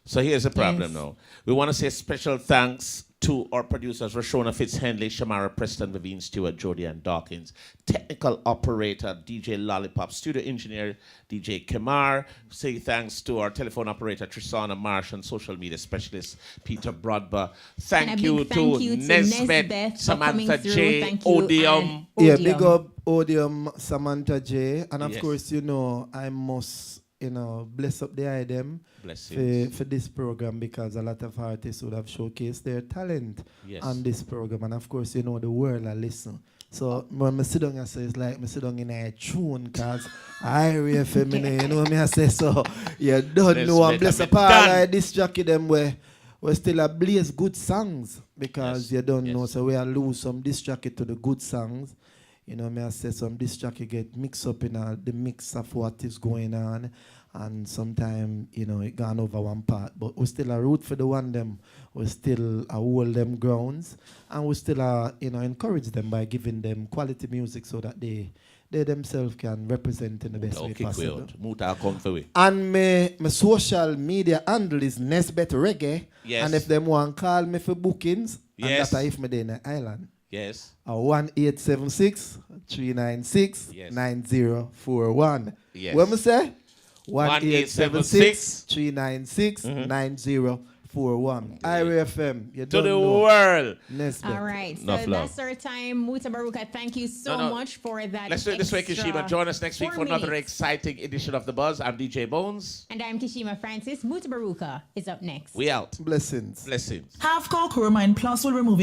So here's the problem now. We want to say special thanks to our producers, Rashona Fitzhenley, Shamara Preston, Vivine Stewart, Jody and Dawkins, technical operator, DJ Lollipop, studio engineer, DJ Kemar. Say thanks to our telephone operator, Trisana Marsh, and social media specialist, Peter Broadba. Thank you to Nesbeth, Samantha J, Odeum. Yeah, big up Odium, Samantha J. And of course, you know, I must, you know, bless up the item for this program, because a lot of artists would have showcased their talent on this program. And of course, you know, the world I listen. So when I sit down, I say it's like I sit down in a tune, because I hear feminine, you know what I say? So you don't know, I'm blessed up all like this jockey them where we still a blaze good songs, because you don't know, so we are lose some disc jockey to the good songs. You know, I say some disc jockey get mixed up in the mix of what is going on, and sometimes, you know, it gone over one part. But we still a root for the one them. We still hold them grounds, and we still you know, encourage them by giving them quality music so that they they themselves can represent in the best way possible. Muta come for we. And my social media handle is Nesbeth Reggae. Yes. And if them want call me for bookings, yes. and that if me in the island. Yes. 1-876-396-9041. Yes. What me say? 1-876-396-9041. Ira FM. You To the know. world. Nesbeth. All right. So Enough love. that's our time. Muta Baruka, thank you so much for that. Let's do it this way, Kishima. Join us next week 4 for another minutes. exciting edition of The Buzz. I'm DJ Bones. And I'm Kishima Francis. Muta Baruka is up next. We out. Blessings. Blessings. Half Cocoa Remind Plus will remove